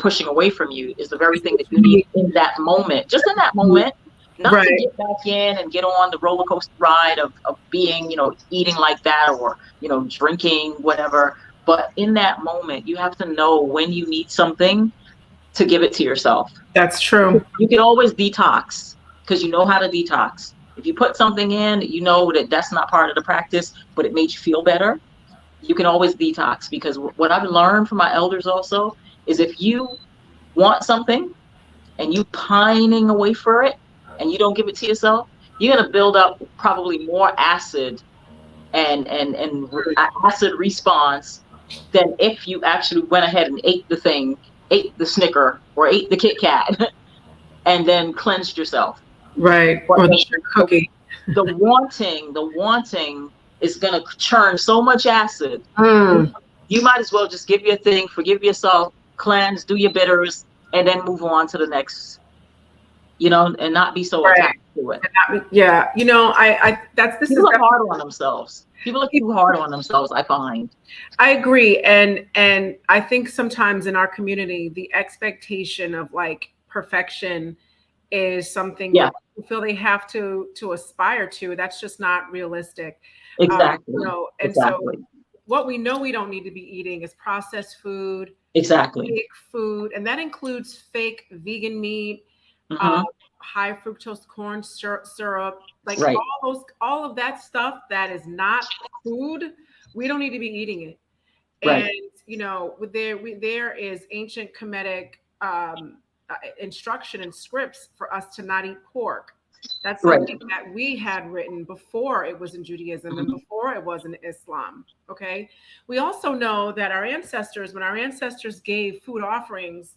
pushing away from you is the very thing that you need in that moment, just in that moment, not to get back in and get on the roller coaster ride of being, you know, eating like that, or, you know, drinking, whatever. But in that moment, you have to know when you need something to give it to yourself. That's true. You can always detox because you know how to detox. If you put something in, you know that that's not part of the practice, but it made you feel better, you can always detox. Because what I've learned from my elders also is, if you want something and you pining away for it and you don't give it to yourself, you're going to build up probably more acid and acid response than if you actually went ahead and ate the thing, ate the Snicker or ate the Kit Kat and then cleansed yourself. Right. But or the cookie. The wanting is going to churn so much acid. You might as well just give your thing, forgive yourself, cleanse, do your bitters, and then move on to the next, you know, and not be so attached to it. Yeah. You know, People are hard on themselves. People are too hard on themselves, I find. I agree. And I think sometimes in our community, the expectation of like perfection is something that people feel they have to aspire to. That's just not realistic. Exactly. You know, and so what we know we don't need to be eating is processed food, fake food, and that includes fake vegan meat, high fructose corn syrup, like all of that stuff that is not food. We don't need to be eating it. And you know, there is ancient kinetic instruction and scripts for us to not eat pork. That's something that we had written before it was in Judaism and before it was in Islam. Okay. We also know that when our ancestors gave food offerings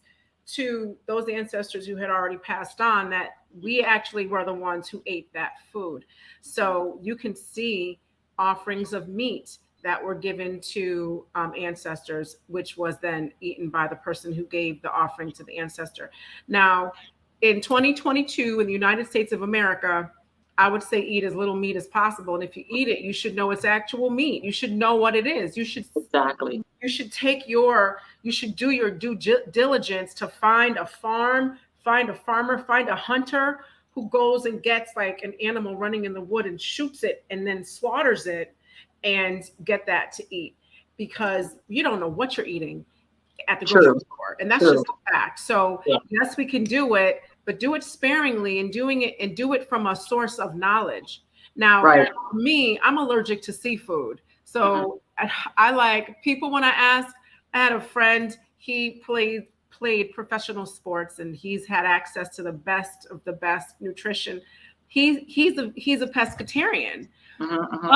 to those ancestors who had already passed on, that we actually were the ones who ate that food. So you can see offerings of meat that were given to ancestors, which was then eaten by the person who gave the offering to the ancestor. Now, in 2022, in the United States of America, I would say eat as little meat as possible. And if you eat it, you should know it's actual meat. You should know what it is. You should You should do your due diligence to find a farm, find a farmer, find a hunter who goes and gets like an animal running in the wood and shoots it and then slaughters it and get that to eat, because you don't know what you're eating. at the grocery True. store. And that's True. just a fact. So Yeah. yes, we can do it, but do it sparingly and do it from a source of knowledge. Now, Right. for me, I'm allergic to seafood. Mhm. So I like people when I ask, I had a friend, he played professional sports and he's had access to the best of the best nutrition. He's a pescatarian. Mhm. Mhm.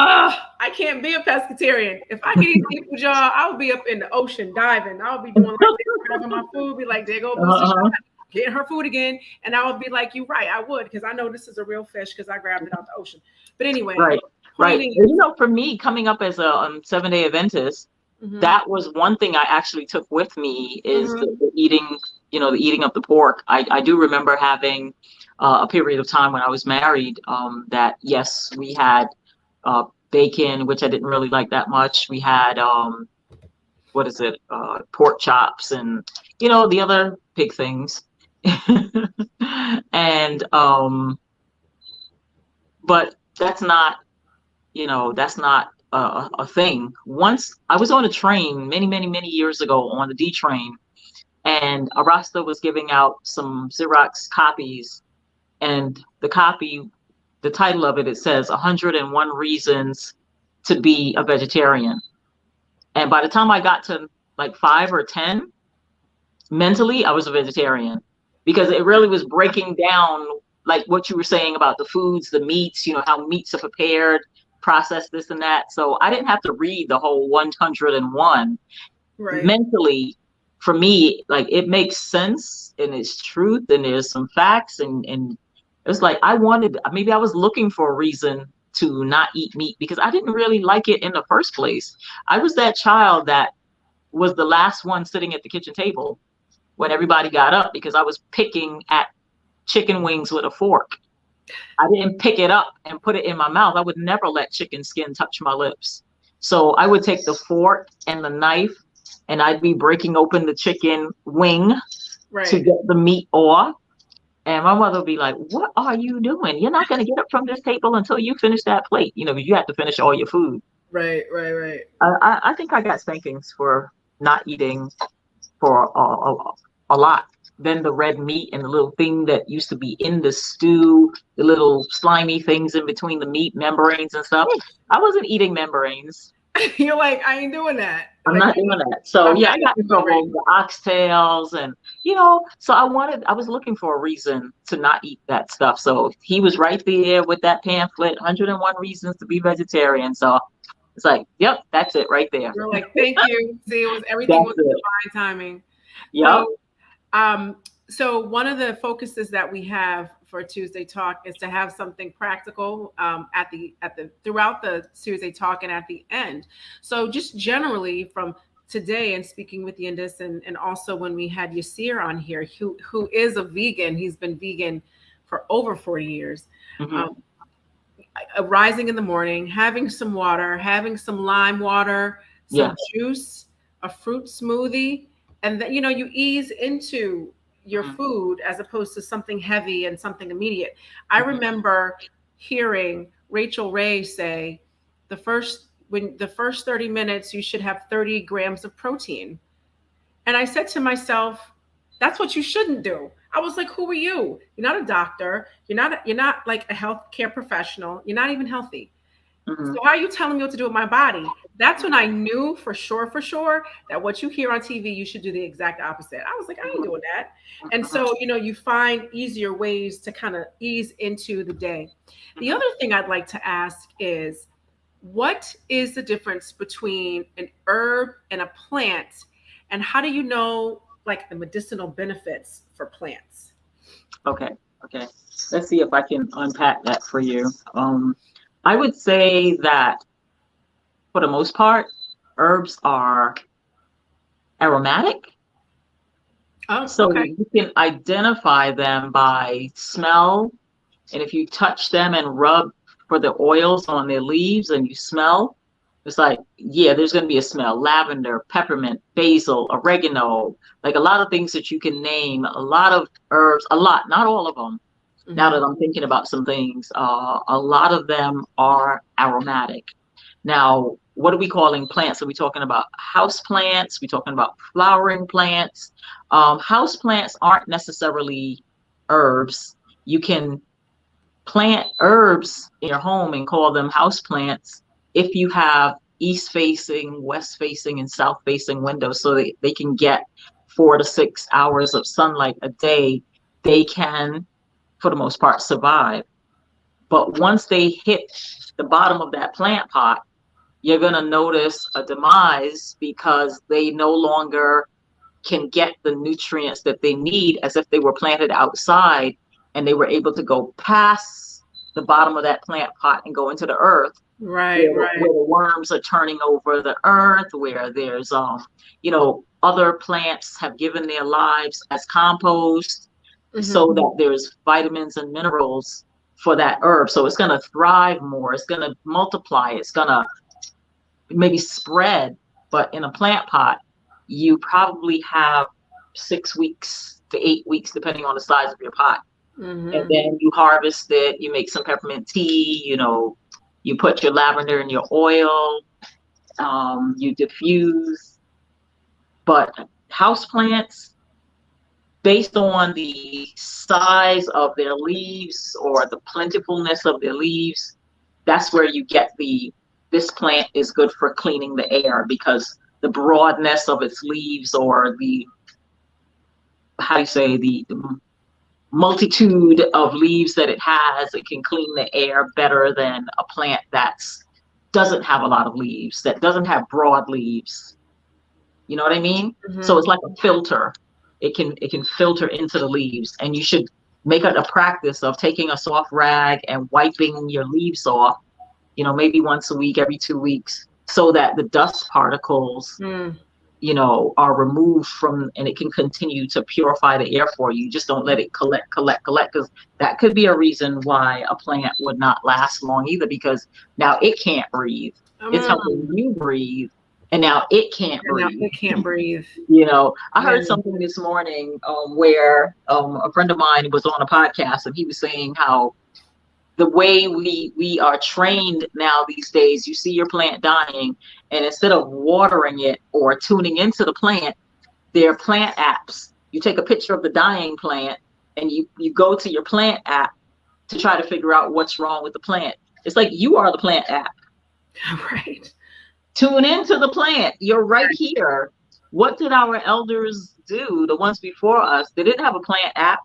I can't be a pescatarian. If I could eat seafood, y'all, I'll be up in the ocean diving. I'll be doing like this, grabbing my food, be like, there go Boosie Uh-huh. getting her food again. And I would be like, you right, I would, because I know this is a real fish because I grabbed it out the ocean. But anyway, Right. Right. pointing. And, you know, for me, coming up as a 7-day Adventist, Mhm, that was one thing I actually took with me is mhm. the eating, you know, the eating of the pork. I do remember having a period of time when I was married that, yes, we had bacon, which I didn't really like that much. We had, what is it, pork chops and, you know, the other pig things. And, but that's not, you know, that's not a thing. Once I was on a train many, many, many years ago on the D train, and Arasta was giving out some Xerox copies, and the title of it, it says 101 Reasons to Be a Vegetarian. And by the time I got to like 5 or 10, mentally, I was a vegetarian because it really was breaking down like what you were saying about the foods, the meats, you know, how meats are prepared, processed, this and that. So I didn't have to read the whole 101. Right. Mentally, for me, like it makes sense and it's truth and there's some facts and it's like maybe I was looking for a reason to not eat meat because I didn't really like it in the first place. I was that child that was the last one sitting at the kitchen table when everybody got up because I was picking at chicken wings with a fork. I didn't pick it up and put it in my mouth. I would never let chicken skin touch my lips. So I would take the fork and the knife and I'd be breaking open the chicken wing to Right. get the meat off. And my mother would be like, what are you doing? You're not going to get up from this table until you finish that plate. You know, you have to finish all your food. Right. Right. I think I got spankings for not eating for a lot. Then the red meat and the little thing that used to be in the stew, the little slimy things in between the meat membranes and stuff. I wasn't eating membranes. You're like, I ain't doing that. I'm Like, not doing that. So I'm yeah, not I got in eating membranes. trouble, the oxtails and, you know, so I was looking for a reason to not eat that stuff. So he was right there with that pamphlet, 101 Reasons to Be Vegetarian. So it's like, yep, that's it right there. You're like, thank you. See, everything That's was it. divine timing. Yep. So one of the focuses that we have for Tuesday Talk is to have something practical at the throughout the Tuesday Talk and at the end. So just generally from today and speaking with Yendys and also when we had Yasir on here, who is a vegan, he's been vegan for over 40 years. Mhm. Rising in the morning, having some water, having some lime water, some Yeah. juice, a fruit smoothie, and then you ease into your Mhm. food as opposed to something heavy and something immediate. I Mhm. remember hearing Rachel Ray say the first 30 minutes you should have 30 grams of protein. And I said to myself, that's what you shouldn't do. I was like, who are you? You're not a doctor. You're not like a healthcare professional. You're not even healthy. Mhm. So how are you telling me what to do with my body? That's when I knew for sure, that what you hear on TV, you should do the exact opposite. I was like, I ain't doing that. And so, you find easier ways to kind of ease into the day. The other thing I'd like to ask is, what is the difference between an herb and a plant? And how do you know like the medicinal benefits for plants? Okay. Okay. Let's see if I can unpack that for you. I would say that for the most part, herbs are aromatic. Oh, So okay. you can identify them by smell. And if you touch them and rub for the oils on their leaves and you smell, it's like, yeah, there's going to be a smell. Lavender, peppermint, basil, oregano, like a lot of things that you can name, a lot of herbs, a lot, not all of them. Now Mhm. that I'm thinking about some things, a lot of them are aromatic. Now, what are we calling plants? Are we talking about house plants? We're talking about flowering plants. House plants aren't necessarily herbs. You can plant herbs in your home and call them house plants if you have east facing, west facing, and south facing windows, so that they can get 4 to 6 hours of sunlight a day. They can, for the most part, survive. But once they hit the bottom of that plant pot, you're going to notice a demise, because they no longer can get the nutrients that they need, as if they were planted outside and they were able to go past the bottom of that plant pot and go into the earth. Right. Where the worms are turning over the earth, where there's other plants have given their lives as compost, so that there's vitamins and minerals for that herb. So it's going to thrive more, it's going to multiply, it's going to maybe spread. But in a plant pot, you probably have 6 weeks to 8 weeks, depending on the size of your pot. And then you harvest it, you make some peppermint tea, you put your lavender in your oil, you diffuse. But houseplants, based on the size of their leaves or the plentifulness of their leaves, that's where you get this plant is good for cleaning the air, because the broadness of its leaves, or the multitude of leaves that it has, it can clean the air better than a plant that doesn't have a lot of leaves, that doesn't have broad leaves. You know what I mean? So it's like a filter. It can filter into the leaves, and you should make it a practice of taking a soft rag and wiping your leaves off, maybe once a week, every 2 weeks, so that the dust particles are removed from, and it can continue to purify the air for you. Just don't let it collect, because that could be a reason why a plant would not last long either, because now it can't breathe. It's helping you breathe, and now it can't breathe. I heard something this morning where a friend of mine was on a podcast, and he was saying how the way we are trained now these days, you see your plant dying, and instead of watering it or tuning into the plant, there are plant apps. You take a picture of the dying plant, and you go to your plant app to try to figure out what's wrong with the plant. It's like you are the plant app. Right. Tune into the plant. You're right here. What did our elders do? The ones before us, they didn't have a plant app.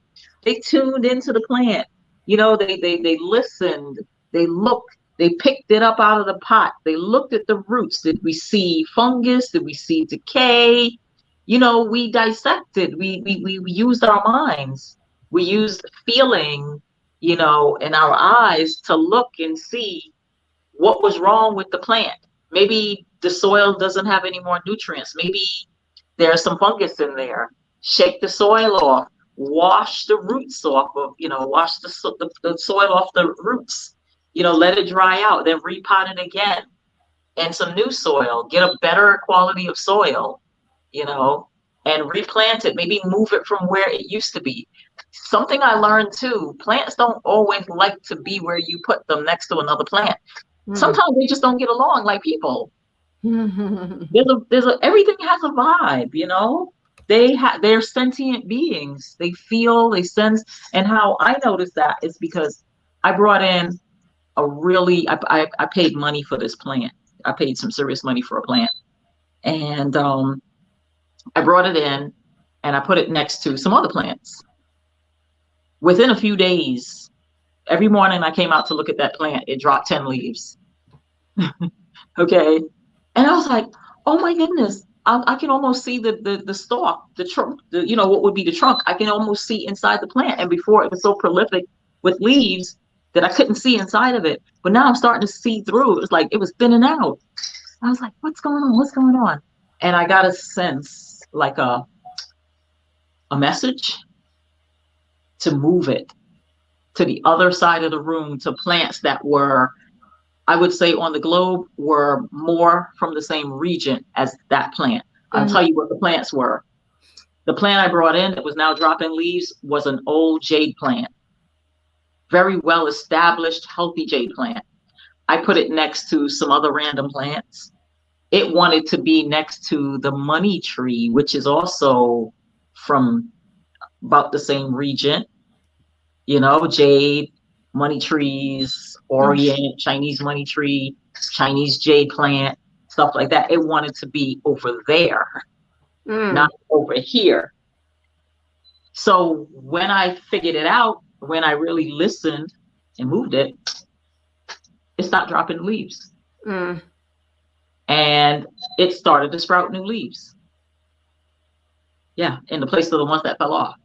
They tuned into the plant. They listened, they looked, they picked it up out of the pot. They looked at the roots. Did we see fungus? Did we see decay? We dissected, we used our minds. We used feeling, in our eyes to look and see what was wrong with the plant. Maybe the soil doesn't have any more nutrients. Maybe there's some fungus in there. Shake the soil off. Wash the roots off of, wash the soil off the roots, let it dry out, then repot it again, and some new soil, get a better quality of soil, and replant it, maybe move it from where it used to be. Something I learned too, plants don't always like to be where you put them next to another plant. Sometimes they just don't get along like people. Everything has a vibe, They're sentient beings. They feel, they sense. And how I noticed that is because I brought in I paid money for this plant. I paid some serious money for a plant. And I brought it in and I put it next to some other plants. Within a few days, every morning I came out to look at that plant, it dropped 10 leaves. Okay. And I was like, oh my goodness. I can almost see the stalk, the trunk, what would be the trunk. I can almost see inside the plant. And before, it was so prolific with leaves that I couldn't see inside of it. But now I'm starting to see through. It was like it was thinning out. I was like, what's going on? What's going on? And I got a sense, like a message to move it to the other side of the room, to plants that were, I would say, on the globe, were more from the same region as that plant. I'll tell you what the plants were. The plant I brought in that was now dropping leaves was an old jade plant. Very well established, healthy jade plant. I put it next to some other random plants. it wanted to be next to the money tree, which is also from about the same region, jade, money trees, Orient, Chinese money tree, Chinese jade plant, stuff like that. It wanted to be over there, not over here. So when I figured it out, when I really listened and moved it, it stopped dropping leaves. And it started to sprout new leaves. Yeah, in the place of the ones that fell off.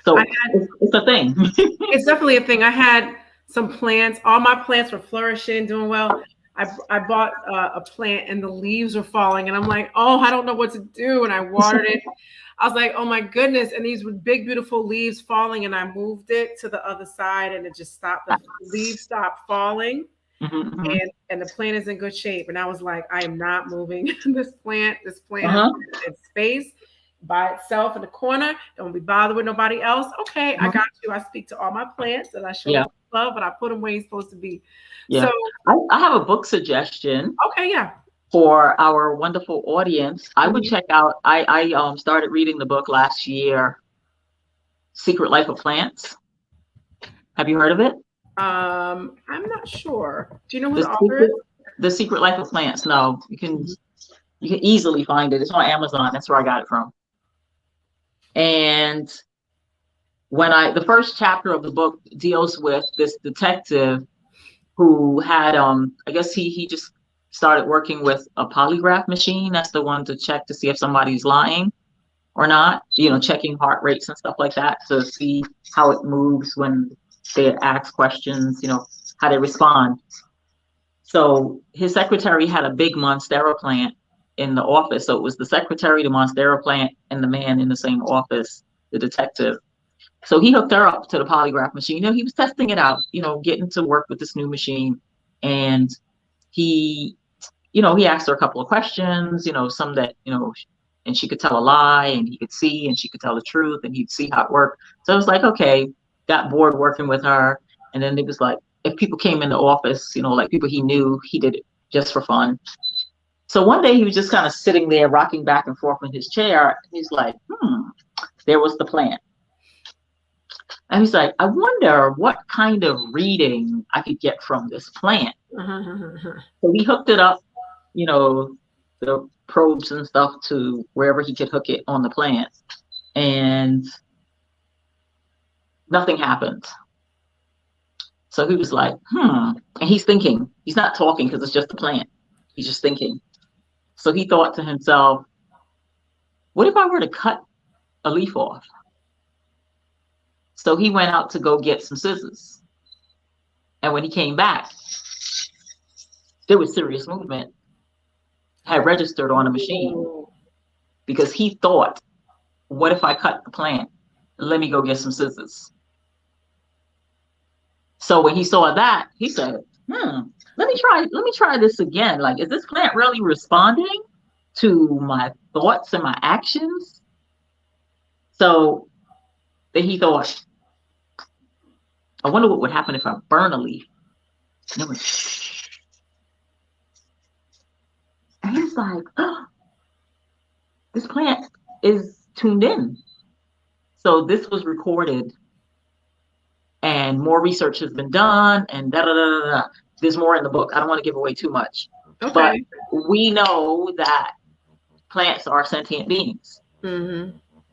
So it's a thing. It's definitely a thing. I had some plants. All my plants were flourishing, doing well. I bought a plant and the leaves were falling. And I'm like, oh, I don't know what to do. And I watered it. I was like, oh, my goodness. And these were big, beautiful leaves falling. And I moved it to the other side and it just stopped. The leaves stopped falling. And the plant is in good shape. And I was like, I am not moving this plant. This plant is in space by itself in the corner. Don't be bothered with nobody else. Okay, I got you. I speak to all my plants and I show them love and I put them where you're supposed to be. Yeah. So I have a book suggestion. Okay, yeah. For our wonderful audience, I would check out. I started reading the book last year, Secret Life of Plants. Have you heard of it? I'm not sure. Do you know who the author is? The Secret Life of Plants. No, you can easily find it. It's on Amazon. That's where I got it from. And the first chapter of the book deals with this detective who had I guess he just started working with a polygraph machine. That's the one to check to see if somebody's lying or not, checking heart rates and stuff like that to see how it moves when they ask questions, how they respond. So his secretary had a big Monstera plant in the office. So it was the secretary, the Monstera plant, and the man in the same office, the detective. So he hooked her up to the polygraph machine. He was testing it out, getting to work with this new machine. And he asked her a couple of questions, some that, and she could tell a lie and he could see, and she could tell the truth and he'd see how it worked. So it was like, okay, got bored working with her. And then it was like, if people came in the office, like people he knew, he did it just for fun. So one day he was just kind of sitting there rocking back and forth in his chair. He's like, there was the plant. And he's like, I wonder what kind of reading I could get from this plant. So he hooked it up, the probes and stuff to wherever he could hook it on the plant. And nothing happened. So he was like, And he's thinking. He's not talking because it's just a plant. He's just thinking. So he thought to himself, what if I were to cut a leaf off? So he went out to go get some scissors. And when he came back, there was serious movement. Had registered on a machine because he thought, what if I cut the plant? Let me go get some scissors. So when he saw that, he said, let me try this again. Like, is this plant really responding to my thoughts and my actions? So then he thought, I wonder what would happen if I burn a leaf. And he's like, this plant is tuned in. So this was recorded and more research has been done and There's more in the book. I don't want to give away too much. Okay. But we know that plants are sentient beings.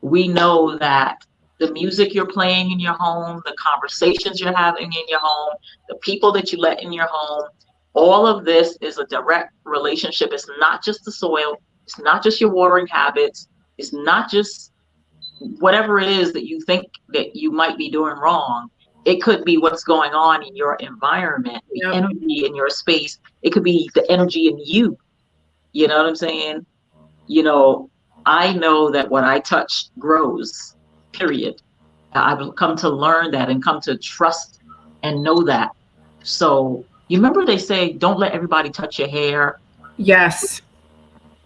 We know that the music you're playing in your home, the conversations you're having in your home, the people that you let in your home, all of this is a direct relationship. It's not just the soil. It's not just your watering habits. It's not just whatever it is that you think that you might be doing wrong. It could be what's going on in your environment, the energy in your space. It could be the energy in you. You know what I'm saying? I know that what I touch grows, period. I've come to learn that and come to trust and know that. So you remember they say, don't let everybody touch your hair. Yes.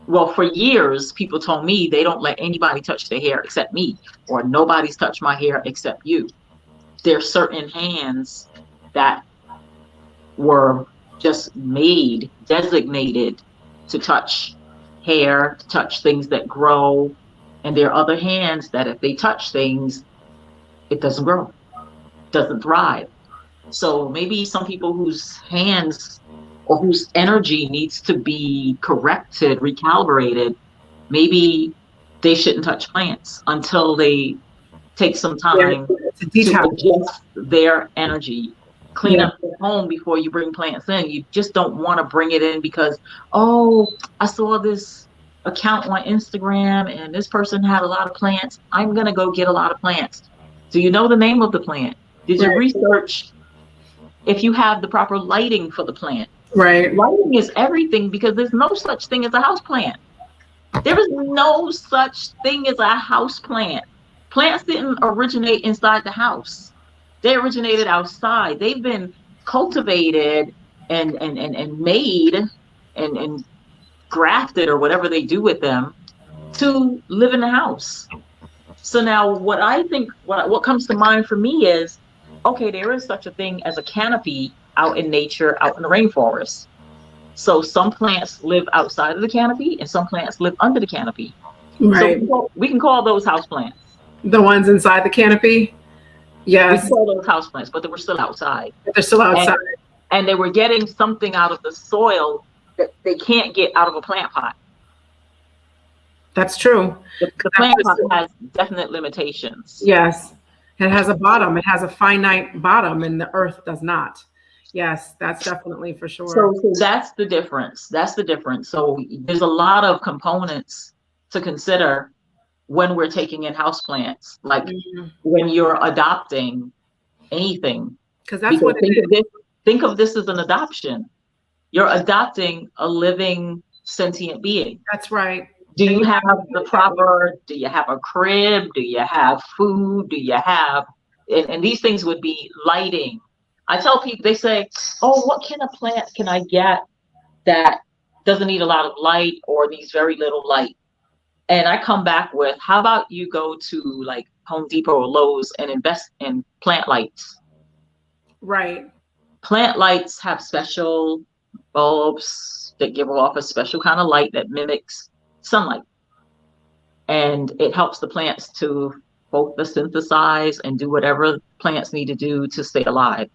Well, for years, people told me they don't let anybody touch their hair except me, or nobody's touched my hair except you. There's certain hands that were just designated to touch hair, to touch things that grow. And there are other hands that if they touch things, it doesn't grow, doesn't thrive. So maybe some people whose hands or whose energy needs to be corrected, recalibrated, maybe they shouldn't touch plants until they take some time to to detox. adjust their energy. Clean Yeah. up your home before you bring plants in. You just don't want to bring it in because, oh, I saw this account on Instagram and this person had a lot of plants. I'm going to go get a lot of plants. Do you know the name of the plant? Did you Right. research if you have the proper lighting for the plant? Right. Lighting is everything because there's no such thing as a house plant. There is no such thing as a house plant. Plants didn't originate inside the house. They originated outside. They've been cultivated and made and grafted or whatever they do with them to live in the house. So now what I think, what comes to mind for me is, okay, there is such a thing as a canopy out in nature, out in the rainforest. So some plants live outside of the canopy and some plants live under the canopy. Right. So we can call those house plants. The ones inside the canopy. Yes. We call those house plants, but they were still outside. They're still outside. And they were getting something out of the soil that they can't get out of a plant pot. That's true. The plant pot has definite limitations. Yes. It has a bottom. It has a finite bottom and the earth does not. Yes, that's definitely for sure. So that's the difference. That's the difference. So there's a lot of components to consider when we're taking in houseplants, like when you're adopting anything. Because that's what it is. Think of this as an adoption. You're adopting a living sentient being. That's right. Do you have do you have a crib? Do you have food? Do you have, and these things would be lighting. I tell people, they say, oh, what kind of plant can I get that doesn't need a lot of light or needs very little light? And I come back with, how about you go to like Home Depot or Lowe's and invest in plant lights? Right. Plant lights have special bulbs that give off a special kind of light that mimics sunlight. And it helps the plants to photosynthesize and do whatever plants need to do to stay alive.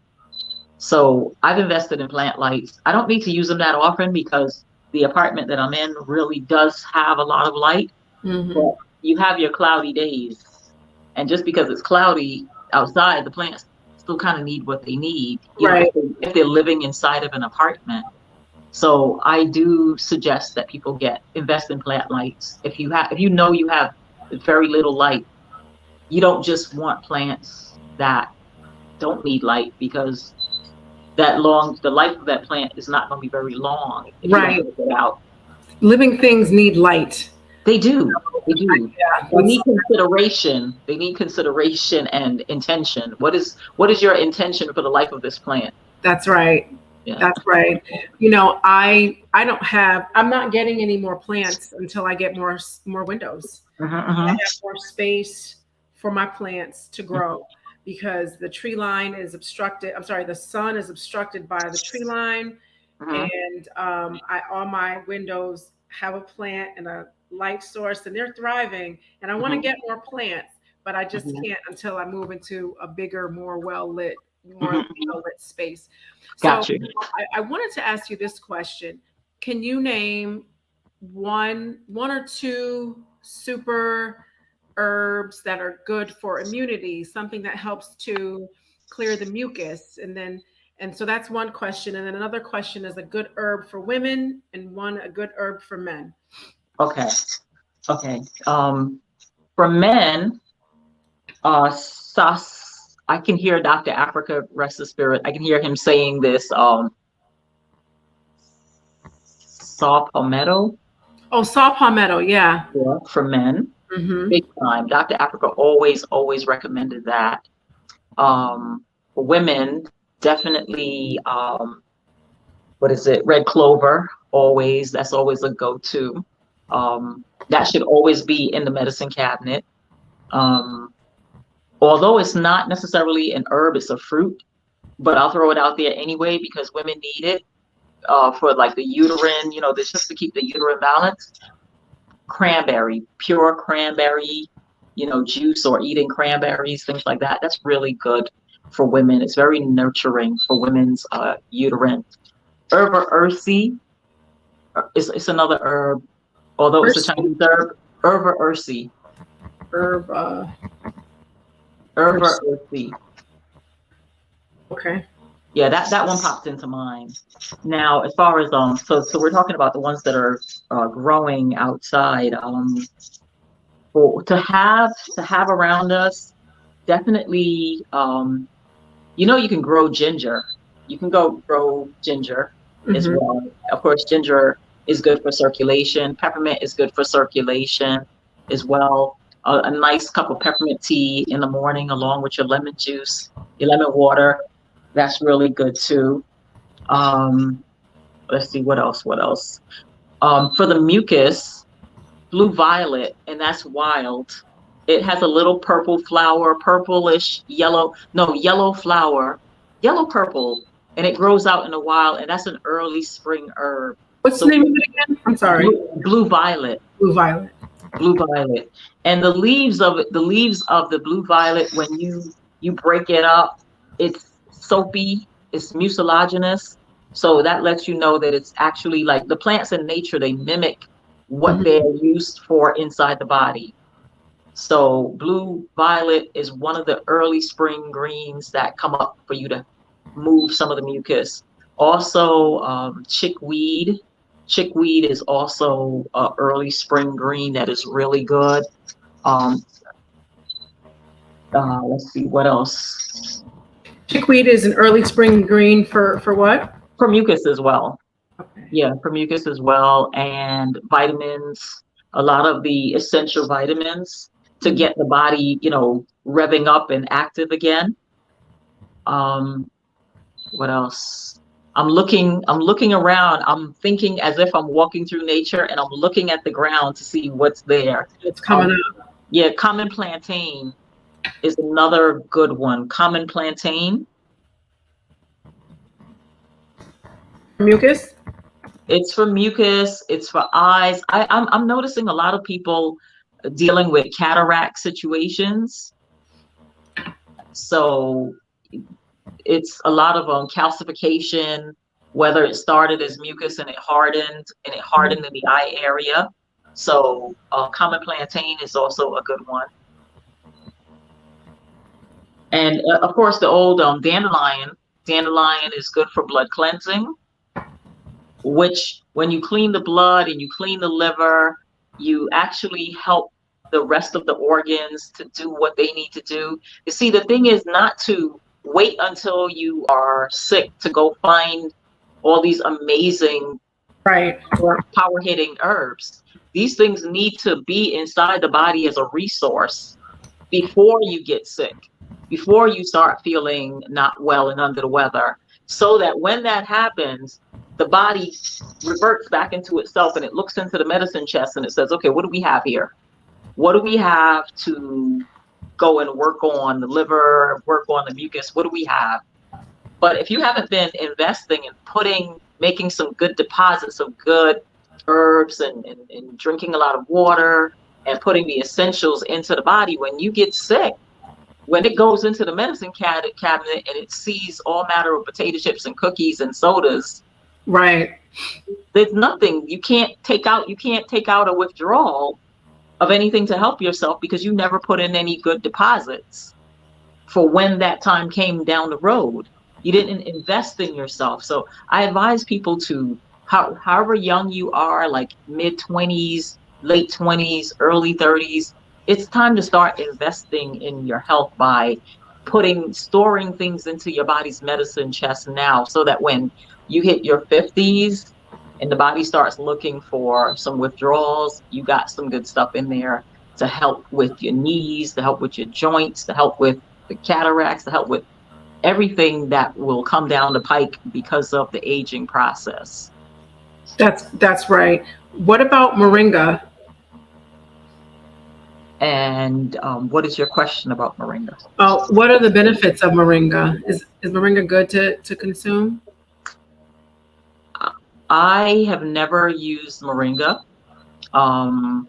So I've invested in plant lights. I don't need to use them that often because the apartment that I'm in really does have a lot of light. But you have your cloudy days. And just because it's cloudy outside, the plants still kind of need what they need, right, if they're living inside of an apartment. So I do suggest that people invest in plant lights. If you know you have very little light, you don't just want plants that don't need light, because the life of that plant is not going to be very long. Right. Out. Living things need light. They do. They do. Yeah. They need consideration. They need consideration and intention. What is your intention for the life of this plant? That's right. Yeah. That's right. You know, I'm not getting any more plants until I get more windows. I have more space for my plants to grow, because the tree line is obstructed. I'm sorry, the sun is obstructed by the tree line. And all my windows have a plant and a light source, and they're thriving. And I want to get more plants, but I just can't until I move into a bigger, more well-lit space. Gotcha. So I wanted to ask you this question. Can you name one or two super herbs that are good for immunity, something that helps to clear the mucus? And so that's one question. And then another question is a good herb for women and a good herb for men. Okay. For men, I can hear Dr. Africa, rest his spirit. I can hear him saying this, saw palmetto. Oh, saw palmetto. Yeah. For men. Big time. Dr. Africa always recommended that. For women, definitely, red clover, always. That's always a go-to. That should always be in the medicine cabinet. Although it's not necessarily an herb, it's a fruit, but I'll throw it out there anyway because women need it. for like the uterine, this just to keep the uterine balanced. Cranberry, pure cranberry, juice, or eating cranberries, things like that. That's really good for women. It's very nurturing for women's uterine. Herba ursi, it's another herb, although it's a Chinese herb. Herba ursi. Herba ursi. Okay. Yeah, that one popped into mind. Now, as far as so we're talking about the ones that are growing outside. To have around us, definitely. You can grow ginger. You can grow ginger as well. Of course, ginger is good for circulation. Peppermint is good for circulation as well. A nice cup of peppermint tea in the morning, along with your lemon juice, your lemon water. That's really good too. Let's see, what else? For the mucus, blue violet, and that's wild. It has a little purple flower, purplish yellow flower, yellow purple, and it grows out in the wild, and that's an early spring herb. What's the name of it again? I'm sorry. Blue violet. Blue violet. Blue violet. And the leaves of the blue violet, when you break it up, it's soapy, it's mucilaginous. So that lets you know that it's actually like the plants in nature, they mimic what they're used for inside the body. So blue violet is one of the early spring greens that come up for you to move some of the mucus. Also, chickweed. Chickweed is also an early spring green that is really good. Let's see, what else? Chickweed is an early spring green for what? For mucus as well. Okay. Yeah, for mucus as well, and vitamins. A lot of the essential vitamins to get the body, revving up and active again. What else? I'm looking around. I'm thinking as if I'm walking through nature, and I'm looking at the ground to see what's there. It's coming up. Yeah, common plantain is another good one. Common plantain. Mucus? It's for mucus. It's for eyes. I'm noticing a lot of people dealing with cataract situations. So it's a lot of calcification, whether it started as mucus and it hardened in the eye area. So common plantain is also a good one. And of course, the old dandelion. Dandelion is good for blood cleansing, which when you clean the blood and you clean the liver, you actually help the rest of the organs to do what they need to do. You see, the thing is not to wait until you are sick to go find all these amazing, right, power hitting herbs. These things need to be inside the body as a resource before you get sick, before you start feeling not well and under the weather, so that when that happens, the body reverts back into itself and it looks into the medicine chest and it says, okay, what do we have here? What do we have to go and work on the liver, work on the mucus? What do we have? But if you haven't been investing and making some good deposits of good herbs and drinking a lot of water and putting the essentials into the body, when you get sick, when it goes into the medicine cabinet and it sees all matter of potato chips and cookies and sodas, right, there's nothing. You can't take out a withdrawal of anything to help yourself because you never put in any good deposits for when that time came down the road. You didn't invest in yourself. So I advise people to, however young you are, like mid-20s, late 20s, early 30s, it's time to start investing in your health by storing things into your body's medicine chest now, so that when you hit your 50s and the body starts looking for some withdrawals, you got some good stuff in there to help with your knees, to help with your joints, to help with the cataracts, to help with everything that will come down the pike because of the aging process. That's right. What about moringa? And what is your question about moringa? Oh, what are the benefits of moringa? Is moringa good to consume? I have never used moringa. I'm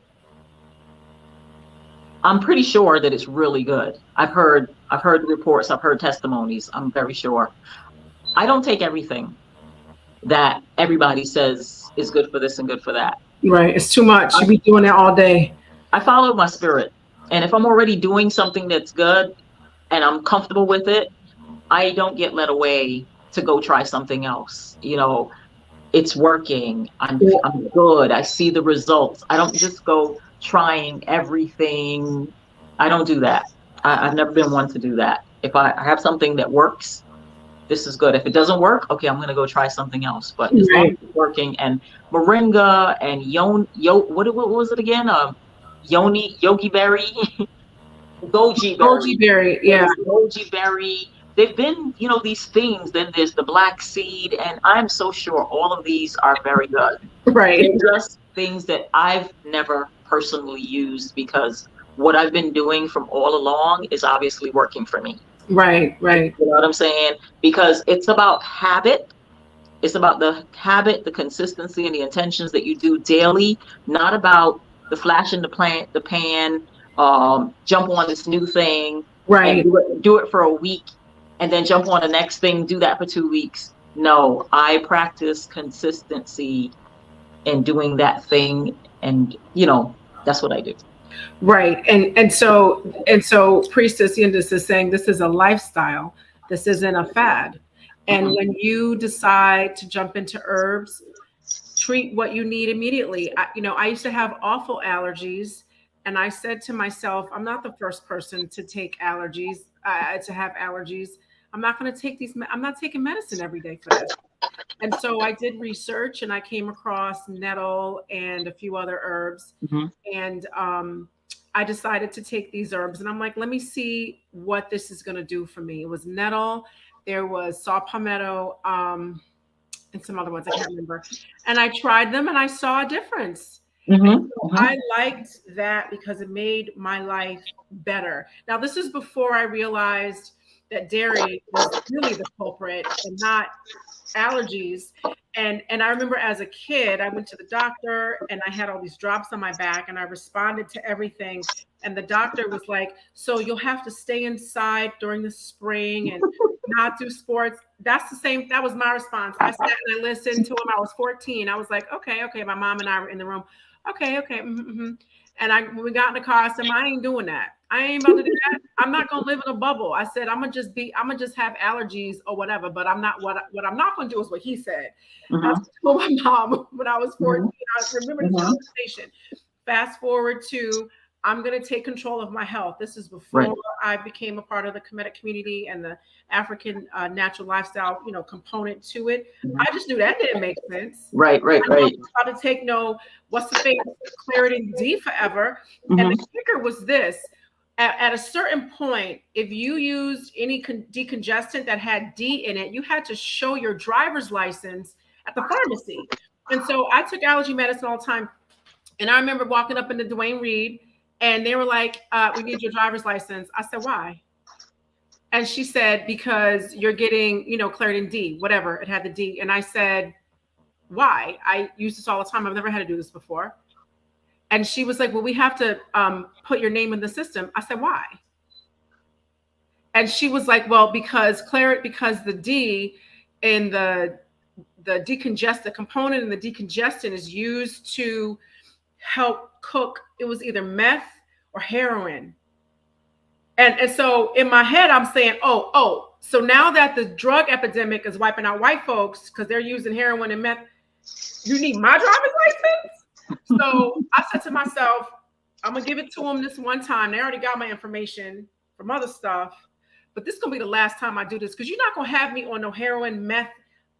pretty sure that it's really good. I've heard reports, I've heard testimonies. I'm very sure. I don't take everything that everybody says is good for this and good for that. Right. It's too much. You be doing it all day. I follow my spirit. And if I'm already doing something that's good and I'm comfortable with it, I don't get led away to go try something else. You know, it's working. I'm good. I see the results. I don't just go trying everything. I don't do that. I've never been one to do that. If I have something that works, this is good. If it doesn't work, okay, I'm going to go try something else. But as long as it's working, and moringa and what was it again? Yogi berry, Goji berry, yeah. Goji berry. They've been, these things. Then there's the black seed, and I'm so sure all of these are very good. Right. They're just things that I've never personally used, because what I've been doing from all along is obviously working for me. Right. You know what I'm saying? Because it's about habit. It's about the habit, the consistency, and the intentions that you do daily, not about the flash in the pan, jump on this new thing, right, and do it for a week, and then jump on the next thing, do that for 2 weeks. No, I practice consistency in doing that thing, and that's what I do. Right. And so Priestess Yendys is saying this is a lifestyle. This isn't a fad. And when you decide to jump into herbs, treat what you need immediately. I used to have awful allergies, and I said to myself, I'm not the first person to take allergies, to have allergies. I'm not going to take these. I'm not taking medicine every day for this. And so I did research, and I came across nettle and a few other herbs. And I decided to take these herbs, and I'm like, let me see what this is going to do for me. It was nettle. There was saw palmetto, and some other ones I can't remember. And I tried them, and I saw a difference. I liked that because it made my life better. Now, this is before I realized that dairy was really the culprit and not allergies. And I remember as a kid, I went to the doctor and I had all these drops on my back, and I responded to everything. And the doctor was like, so you'll have to stay inside during the spring and not do sports. That's the same. That was my response. I sat and I listened to him. I was 14. I was like, okay. My mom and I were in the room. Okay. And when we got in the car, I said, I ain't doing that. I ain't about to do that. I'm not gonna live in a bubble. I said, I'm gonna just have allergies or whatever. But I'm not. What I'm not gonna do is what he said. I told my mom when I was 14. I remember this conversation. Fast forward to, I'm going to take control of my health. This is before I became a part of the kinetic community and the African natural lifestyle, component to it. I just knew that didn't make sense. Right. I was about to take what's the thing, Claritin D forever. And the kicker was this. At a certain point, if you used any decongestant that had D in it, you had to show your driver's license at the pharmacy. And so I took allergy medicine all the time. And I remember walking up into Dwayne Reed, and they were like, we need your driver's license. I said, why? And she said, because you're getting, Claritin D, whatever. It had the D. And I said, why? I use this all the time. I've never had to do this before. And she was like, well, we have to put your name in the system. I said, why? And she was like, well, because the D in the decongestant component in the decongestant is used to help cook. It was either meth or heroin. And so in my head, I'm saying, oh, so now that the drug epidemic is wiping out white folks because they're using heroin and meth, you need my driver's license? So I said to myself, I'm going to give it to them this one time. They already got my information from other stuff, but this is going to be the last time I do this, because you're not going to have me on no heroin, meth,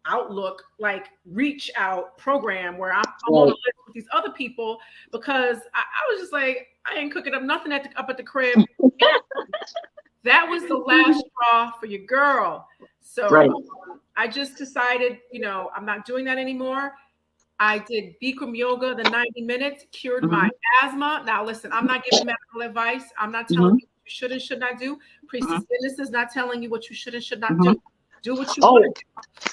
outlook, like reach out program where I'm on the list with these other people, because I was just like, I ain't cooking up nothing up at the crib. That was the last straw for your girl. So I just decided, I'm not doing that anymore. I did Bikram yoga, the 90 minutes, cured my asthma. Now, listen, I'm not giving medical advice. I'm not telling you what you should and should not do. Priestess Yendys is not telling you what you should and should not do. Do what you Oh, want.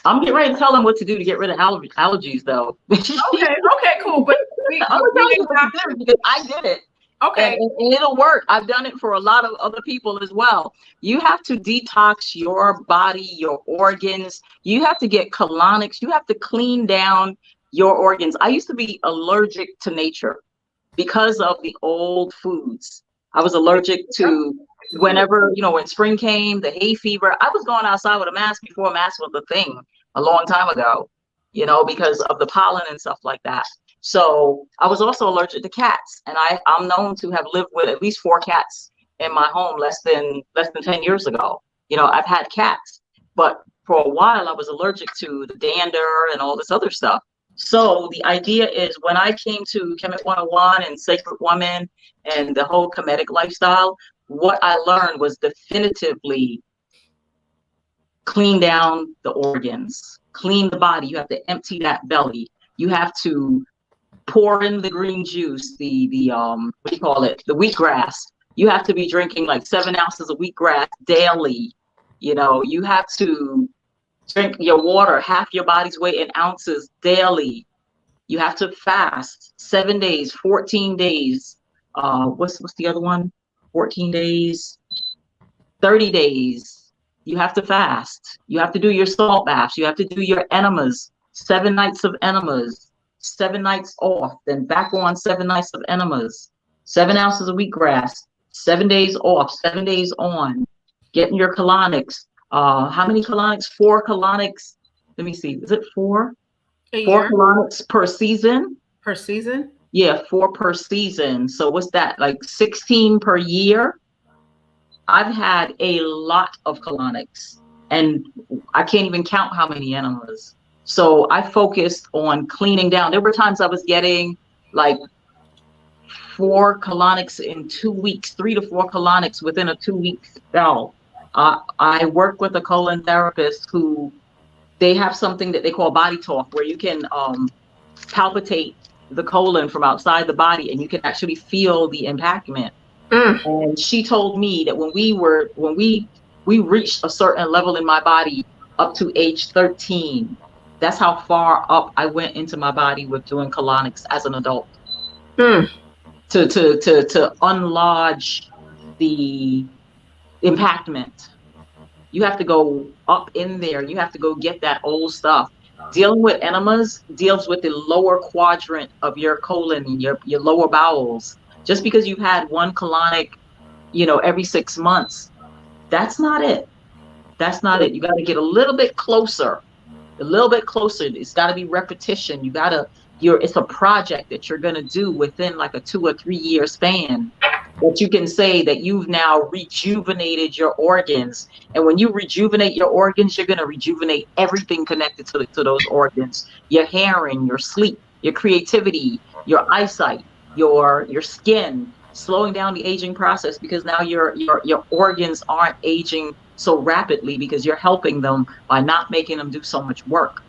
I'm getting ready to tell them what to do to get rid of allergies, though. Okay, cool. But we I'm gonna tell you didn't what have to do because I did it. okay. And it'll work. I've done it for a lot of other people as well. You have to detox your body, your organs. You have to get colonics. You have to clean down your organs. I used to be allergic to nature because of the old foods. I was allergic to whenever, when spring came, the hay fever. I was going outside with a mask before a mask was a thing a long time ago, because of the pollen and stuff like that. So I was also allergic to cats, and I'm known to have lived with at least 4 cats in my home less than 10 years ago. I've had cats, but for a while I was allergic to the dander and all this other stuff. So the idea is when I came to Kemet 101 and Sacred Woman and the whole Kemetic lifestyle, what I learned was definitively clean down the organs, clean the body. You have to empty that belly. You have to pour in the green juice, the what do you call it? The wheatgrass. You have to be drinking like 7 ounces of wheatgrass daily. You have to drink your water, half your body's weight in ounces daily. You have to fast 7 days, 14 days. What's the other one? 14 days, 30 days. You have to fast. You have to do your salt baths. You have to do your enemas, 7 nights of enemas, 7 nights off, then back on 7 nights of enemas, 7 ounces of wheatgrass, 7 days off, 7 days on, getting your colonics. How many colonics? 4 colonics. Let me see. Is it 4? 4 colonics per season. Per season? Yeah, 4 per season. So what's that? Like 16 per year? I've had a lot of colonics, and I can't even count how many enemas. So I focused on cleaning down. There were times I was getting like 4 colonics in 2 weeks, 3 to 4 colonics within a 2-week spell. I work with a colon therapist who they have something that they call body talk, where you can palpitate the colon from outside the body, and you can actually feel the impactment. And she told me that when we reached a certain level in my body up to age 13, that's how far up I went into my body with doing colonics as an adult. To unlodge the impactment. You have to go up in there. You have to go get that old stuff. Dealing with enemas deals with the lower quadrant of your colon, your lower bowels. Just because you've had 1 colonic, every 6 months, that's not it. That's not it. You got to get a little bit closer. It's got to be repetition. It's a project that you're going to do within like a 2 or 3 year span. That you can say that you've now rejuvenated your organs. And when you rejuvenate your organs, you're going to rejuvenate everything connected to those organs. Your hearing, your sleep, your creativity, your eyesight, your skin, slowing down the aging process, because now your organs aren't aging so rapidly because you're helping them by not making them do so much work.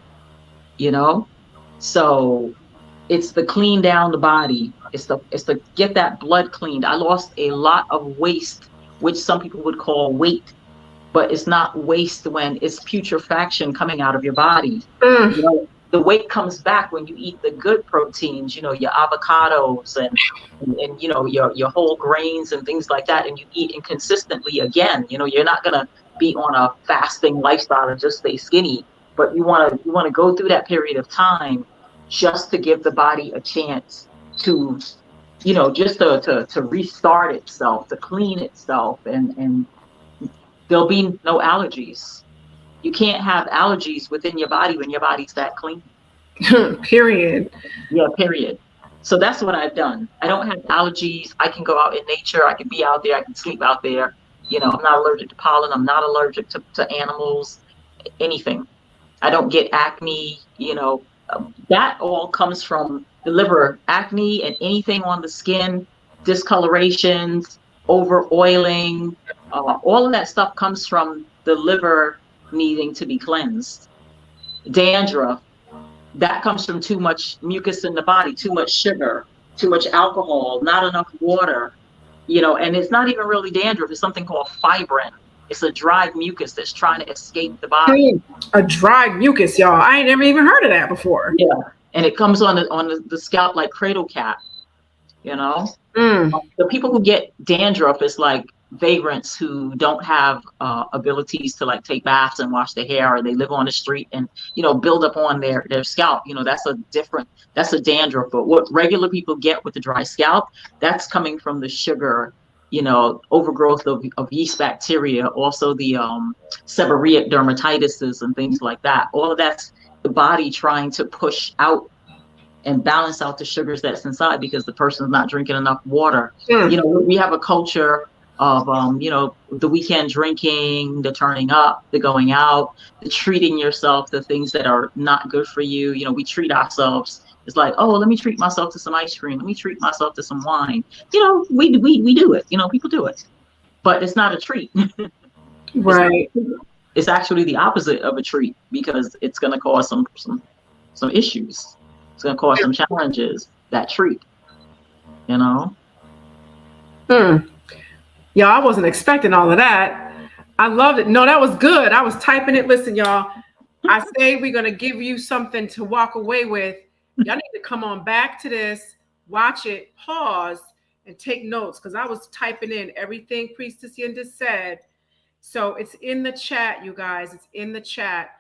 So it's the clean down the body. It's the get that blood cleaned. I lost a lot of waste, which some people would call weight, but it's not waste when it's putrefaction coming out of your body. The weight comes back when you eat the good proteins, your avocados and your whole grains and things like that, and you eat inconsistently again. You're not gonna be on a fasting lifestyle and just stay skinny, but you wanna go through that period of time just to give the body a chance to, just to restart itself, to clean itself, and there'll be no allergies. You can't have allergies within your body when your body's that clean. Period. Yeah, period. So that's what I've done. I don't have allergies. I can go out in nature. I can be out there. I can sleep out there. I'm not allergic to pollen. I'm not allergic to animals, anything. I don't get acne, that all comes from the liver. Acne and anything on the skin, discolorations, over oiling, all of that stuff comes from the liver needing to be cleansed. Dandruff, that comes from too much mucus in the body, too much sugar, too much alcohol, not enough water, and it's not even really dandruff. It's something called fibrin. It's a dried mucus that's trying to escape the body. A dried mucus, y'all. I ain't never even heard of that before. Yeah, and it comes on the scalp like cradle cap. You know, the people who get dandruff is like vagrants who don't have abilities to like take baths and wash their hair, or they live on the street and, you know, build up on their scalp. You know, that's a dandruff. But what regular people get with the dry scalp, that's coming from the sugar, you know, overgrowth of yeast bacteria, also the seborrheic dermatitis and things like that. All of that's the body trying to push out and balance out the sugars that's inside because the person's not drinking enough water. You know, we have a culture of, you know, the weekend drinking, the turning up, the going out, the treating yourself, the things that are not good for you. You know, we treat ourselves. It's like, oh, let me treat myself to some ice cream. Let me treat myself to some wine. You know, we do it. You know, people do it, but it's not a treat. Right. It's actually the opposite of a treat because it's going to cause some issues. It's going to cause some challenges, that treat, you know? Y'all, I wasn't expecting all of that. I loved it. No, that was good. I was typing it. Listen, y'all, I say we're going to give you something to walk away with. Y'all need to come on back to this, watch it, pause, and take notes because I was typing in everything Priestess Yendys said. So it's in the chat, you guys. It's in the chat.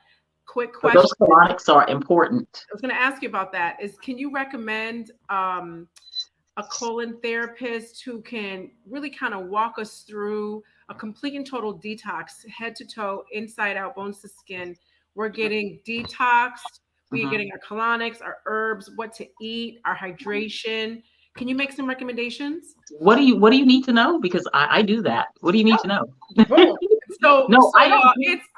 Quick question. Those colonics are important. I was going to ask you about that. Can you recommend a colon therapist who can really kind of walk us through a complete and total detox, head to toe, inside out, bones to skin? We're getting detoxed. We're getting our colonics, our herbs, what to eat, our hydration. Can you make some recommendations? What do you need to know? Because I do that. What do you need to know? I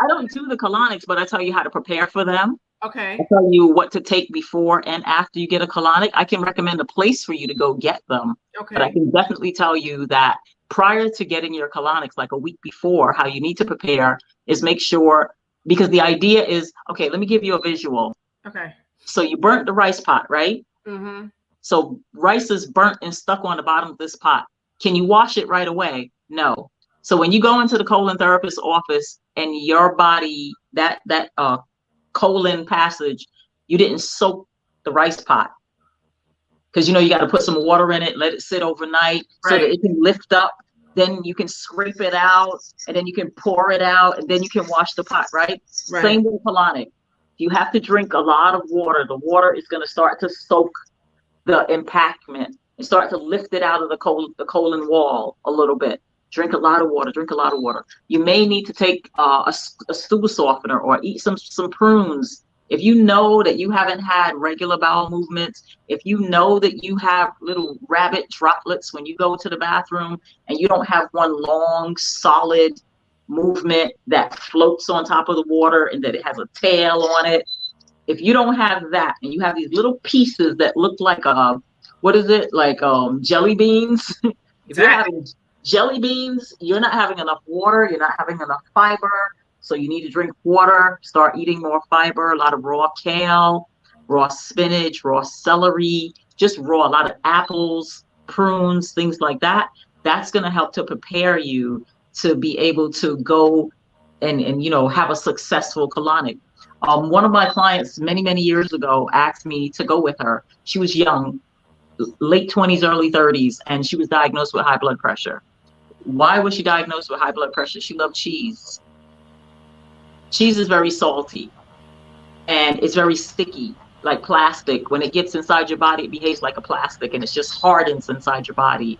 don't do the colonics, but I tell you how to prepare for them. Okay. I tell you what to take before and after you get a colonic. I can recommend a place for you to go get them. Okay. But I can definitely tell you that prior to getting your colonics, like a week before, how you need to prepare is make sure, because the idea is, okay, let me give you a visual. Okay. So you burnt the rice pot, right? Mm-hmm. So rice is burnt and stuck on the bottom of this pot. Can you wash it right away? No. So when you go into the colon therapist's office and your body, that colon passage, you didn't soak the rice pot. Because, you know, you got to put some water in it, let it sit overnight so that it can lift up. Then you can scrape it out and then you can pour it out and then you can wash the pot, right? Same with colonic. You have to drink a lot of water. The water is going to start to soak the impactment and start to lift it out of the colon wall a little bit. Drink a lot of water, drink a lot of water. You may need to take a stool softener or eat some prunes. If you know that you haven't had regular bowel movements, if you know that you have little rabbit droplets when you go to the bathroom and you don't have one long, solid movement that floats on top of the water and that it has a tail on it, if you don't have that and you have these little pieces that look like what is it, like jelly beans, if you're having jelly beans, you're not having enough water, you're not having enough fiber. So you need to drink water, start eating more fiber, a lot of raw kale, raw spinach, raw celery, just raw, a lot of apples, prunes, things like that. That's going to help to prepare you to be able to go and you know, have a successful colonic. One of my clients many years ago asked me to go with her. She was young, late 20s, early 30s, and she was diagnosed with high blood pressure. Why was she diagnosed with high blood pressure? She loved cheese. Cheese is very salty and it's very sticky, like plastic. When it gets inside your body, it behaves like a plastic and it's just hardens inside your body.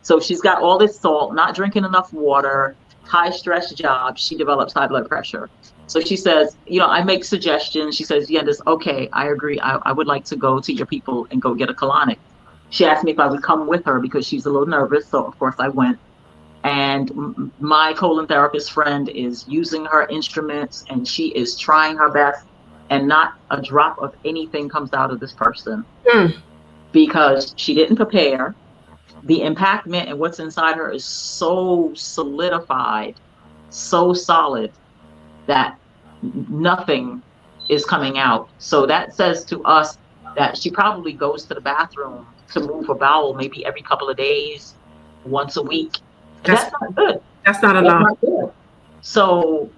So she's got all this salt, not drinking enough water, high stress job. She develops high blood pressure. So she says, you know, I make suggestions. She says, Yendys, okay, I agree. I would like to go to your people and go get a colonic. She asked me if I would come with her because she's a little nervous. So of course I went. And my colon therapist friend is using her instruments and she is trying her best, and not a drop of anything comes out of this person because she didn't prepare. The impactment and what's inside her is so solidified, so solid that nothing is coming out. So that says to us that she probably goes to the bathroom to move her bowel maybe every couple of days, once a week. That's not good. That's not That's enough. not good. So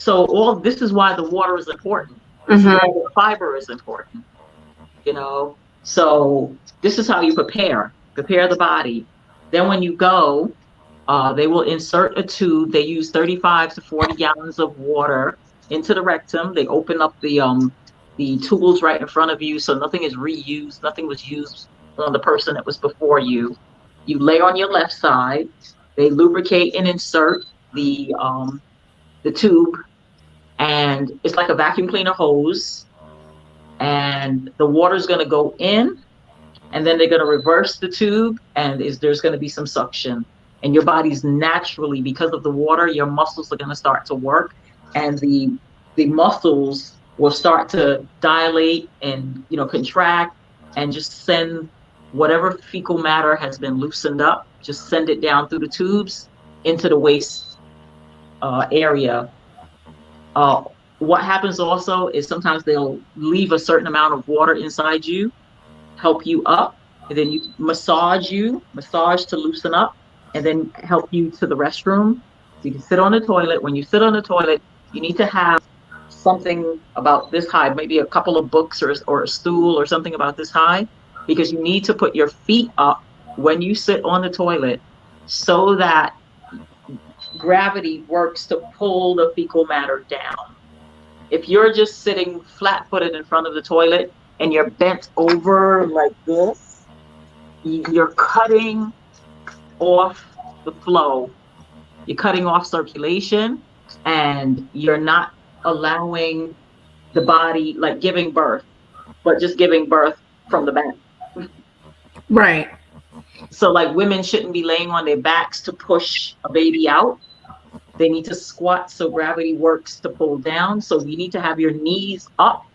all this is why the water is important. This is Mm-hmm. why the fiber is important. So this is how you prepare the body. Then when you go, they will insert a tube. They use 35 to 40 gallons of water into the rectum. They open up the tools right in front of you, so nothing is reused. Nothing was used on the person that was before you. You lay on your left side. They lubricate and insert the tube, and it's like a vacuum cleaner hose. And the water's going to go in, and then they're going to reverse the tube, and there's going to be some suction, and your body's naturally, because of the water, your muscles are going to start to work, and the muscles will start to dilate and contract, and just send whatever fecal matter has been loosened up, just send it down through the tubes into the waist area. What happens also is sometimes they'll leave a certain amount of water inside you, help you up, and then you massage to loosen up, and then help you to the restroom. So you can sit on the toilet. When you sit on the toilet, you need to have something about this high, maybe a couple of books or a stool or something about this high, because you need to put your feet up when you sit on the toilet so that gravity works to pull the fecal matter down. If you're just sitting flat-footed in front of the toilet and you're bent over like this, you're cutting off the flow. You're cutting off circulation, and you're not allowing the body, like giving birth, but just giving birth from the back. Right. So like women shouldn't be laying on their backs to push a baby out. They need to squat so gravity works to pull down. So you need to have your knees up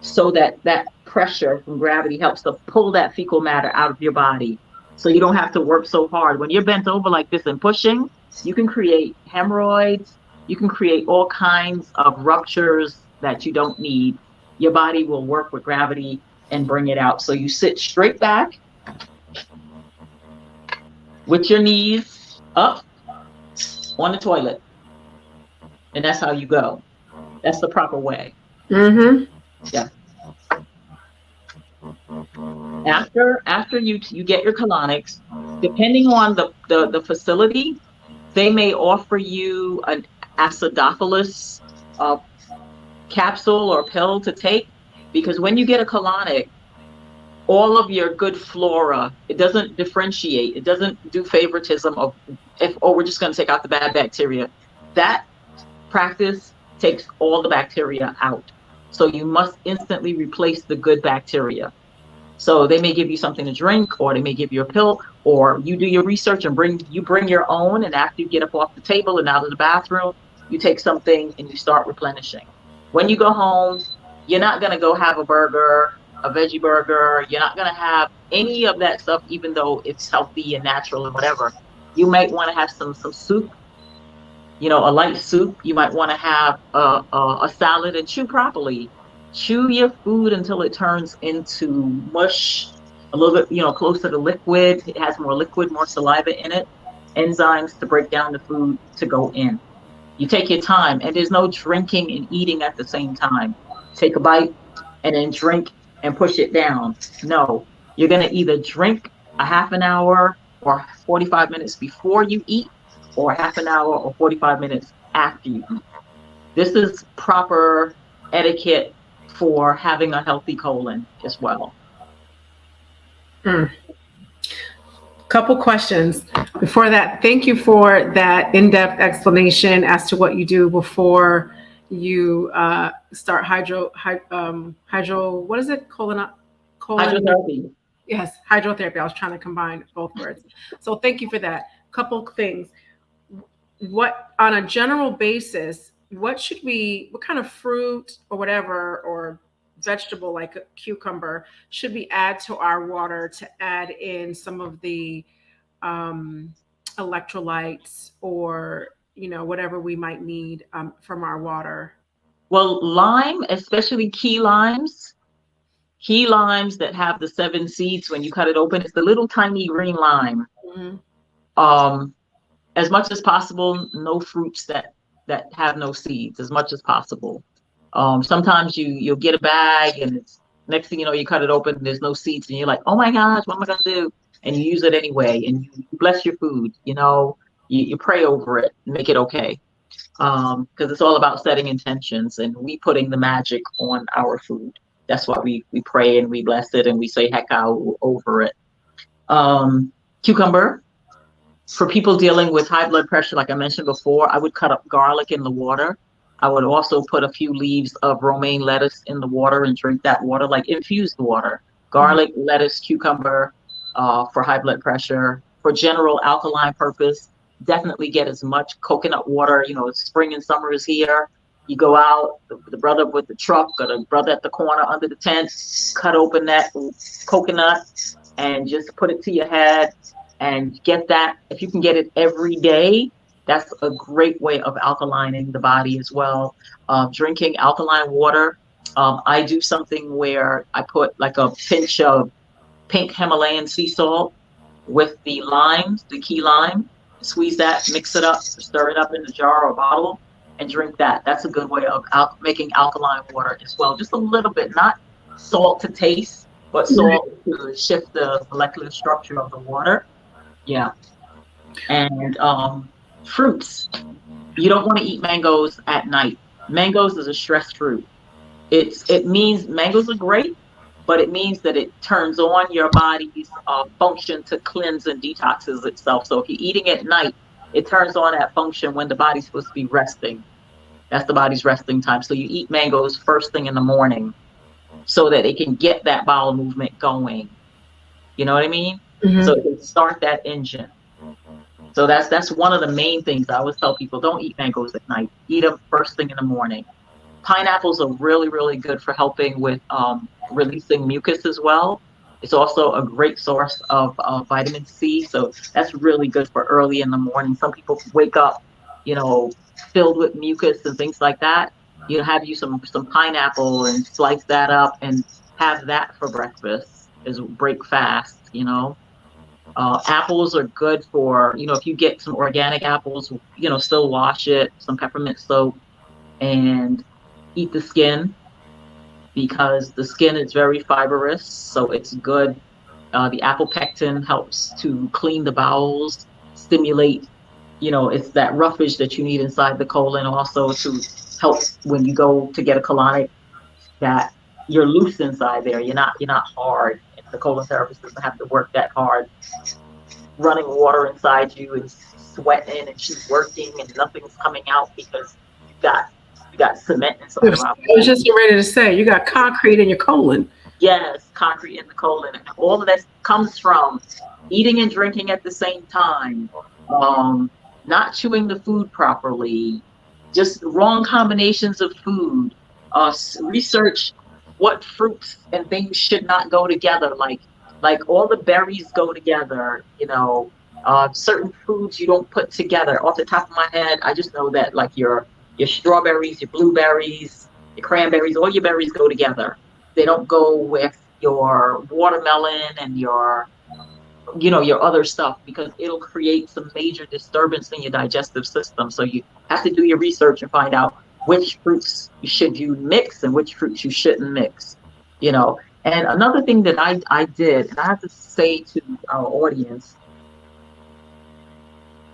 so that pressure from gravity helps to pull that fecal matter out of your body. So you don't have to work so hard. When you're bent over like this and pushing, you can create hemorrhoids. You can create all kinds of ruptures that you don't need. Your body will work with gravity and bring it out. So you sit straight back with your knees up on the toilet. And that's how you go. That's the proper way. Mm-hmm. Yeah. After you get your colonics, depending on the facility, they may offer you an acidophilus capsule or pill to take, because when you get a colonic, all of your good flora, it doesn't differentiate. It doesn't do favoritism of we're just going to take out the bad bacteria. That practice takes all the bacteria out. So you must instantly replace the good bacteria. So they may give you something to drink, or they may give you a pill, or you do your research and bring your own. And after you get up off the table and out of the bathroom, you take something and you start replenishing. When you go home, you're not going to go have a burger, a veggie burger. You're not going to have any of that stuff, even though it's healthy and natural and whatever. You might want to have some soup, a light soup. You might want to have a salad and chew properly. Chew your food until it turns into mush, a little bit, closer to liquid. It has more liquid, more saliva in it, enzymes to break down the food to go in. You take your time, and there's no drinking and eating at the same time. Take a bite and then drink and push it down. No, you're going to either drink a half an hour or 45 minutes before you eat, or half an hour or 45 minutes after you eat. This is proper etiquette for having a healthy colon as well. Couple questions before that. Thank you for that in-depth explanation as to what you do before you start what is it? Hydrotherapy. Yes, hydrotherapy. I was trying to combine both words. So thank you for that. Couple things. What, on a general basis, what kind of fruit or whatever, or vegetable like a cucumber, should we add to our water to add in some of the electrolytes, or whatever we might need from our water? Well, lime, especially key limes that have the 7 seeds. When you cut it open, it's the little tiny green lime. Mm-hmm. as much as possible, no fruits that have no seeds, as much as possible. Sometimes you'll get a bag and it's next thing you know, you cut it open and there's no seeds and you're like, oh my gosh, what am I gonna do? And you use it anyway and you bless your food, you pray over it and make it okay. Because it's all about setting intentions and we putting the magic on our food. That's why we pray and we bless it and we say hekau over it. Cucumber. For people dealing with high blood pressure, like I mentioned before, I would cut up garlic in the water. I would also put a few leaves of romaine lettuce in the water and drink that water, like infused water. Garlic, lettuce, cucumber for high blood pressure. For general alkaline purpose, definitely get as much coconut water. Spring and summer is here. You go out, the brother with the truck or the brother at the corner under the tent, cut open that coconut and just put it to your head and get that. If you can get it every day, that's a great way of alkalining the body as well. Drinking alkaline water. I do something where I put like a pinch of pink Himalayan sea salt with the limes, the key lime, squeeze that, mix it up, stir it up in a jar or bottle, and drink that. That's a good way of making alkaline water as well. Just a little bit, not salt to taste, but salt to shift the molecular structure of the water. Yeah. And fruits. You don't want to eat mangoes at night. Mangoes is a stress fruit. It means mangoes are great, but it means that it turns on your body's function to cleanse and detoxes itself. So if you're eating at night, it turns on that function when the body's supposed to be resting. That's the body's resting time. So you eat mangoes first thing in the morning so that it can get that bowel movement going. You know what I mean? Mm-hmm. So it can start that engine. So that's one of the main things I always tell people: don't eat mangoes at night. Eat them first thing in the morning. Pineapples are really, really good for helping with releasing mucus as well. It's also a great source of vitamin C. So that's really good for early in the morning. Some people wake up, filled with mucus and things like that. Have some pineapple and slice that up and have that for breakfast as break fast, Apples are good for, if you get some organic apples, still wash it, some peppermint soap, and eat the skin because the skin is very fibrous, so it's good. The apple pectin helps to clean the bowels, stimulate, it's that roughage that you need inside the colon also to help when you go to get a colonic, that you're loose inside there. You're not hard. The colon therapist doesn't have to work that hard, running water inside you and sweating, and she's working and nothing's coming out because you got cement and something around. I was just ready to say, you got concrete in your colon. Yes, concrete in the colon. And all of that comes from eating and drinking at the same time, not chewing the food properly, just wrong combinations of food. Research what fruits and things should not go together. Like all the berries go together, certain foods you don't put together. Off the top of my head, I just know that like your strawberries, your blueberries, your cranberries, all your berries go together. They don't go with your watermelon and your other stuff because it'll create some major disturbance in your digestive system. So you have to do your research and find out which fruits should you mix and which fruits you shouldn't mix, And another thing that I did, and I have to say to our audience,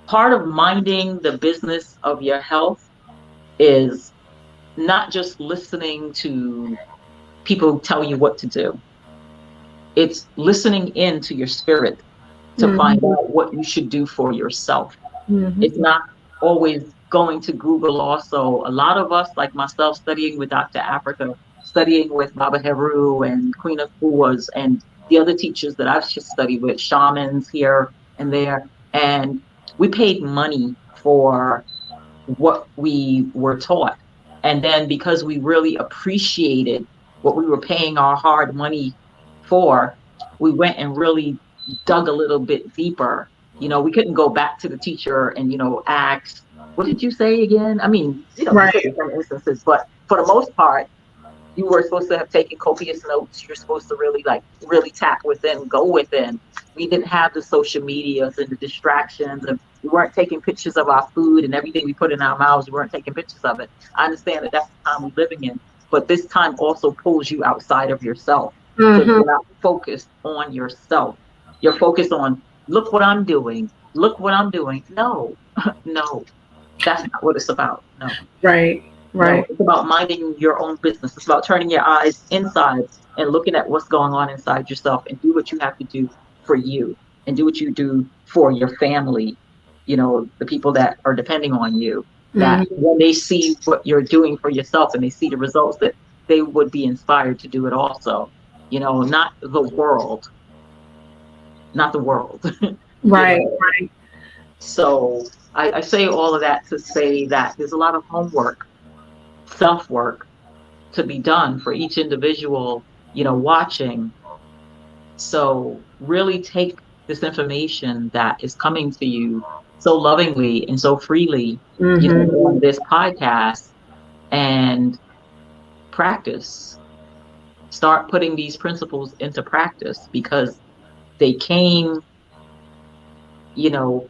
part of minding the business of your health is not just listening to people tell you what to do. It's listening into your spirit to find out what you should do for yourself. Mm-hmm. It's not always going to Google. Also, a lot of us, like myself, studying with Dr. Africa, studying with Baba Heru and Queen of Fuas and the other teachers that I've just studied with, shamans here and there, and we paid money for what we were taught. And then because we really appreciated what we were paying our hard money for, we went and really dug a little bit deeper. We couldn't go back to the teacher and, ask, what did you say again? I mean, right. In some instances, but for the most part, you were supposed to have taken copious notes. You're supposed to really tap within, go within. We didn't have the social medias and the distractions and We weren't taking pictures of our food and everything we put in our mouths. We weren't taking pictures of it. I understand that that's the time we're living in, but this time also pulls you outside of yourself. So Mm-hmm. you're not focused on yourself. You're focused on, look what I'm doing. Look what I'm doing. No, no, that's not what it's about. No. Right. No, Right. it's about minding your own business. It's about turning your eyes inside and looking at what's going on inside yourself and do what you have to do for you and do what you do for your family, the people that are depending on you, that Mm-hmm. when they see what you're doing for yourself and they see the results, that they would be inspired to do it also, not the world, not the world, you Right. know. So I say all of that to say that there's a lot of homework, self-work to be done for each individual, watching. So really take this information that is coming to you so lovingly and so freely, Mm-hmm. on this podcast and practice. Start putting these principles into practice because they came, you know,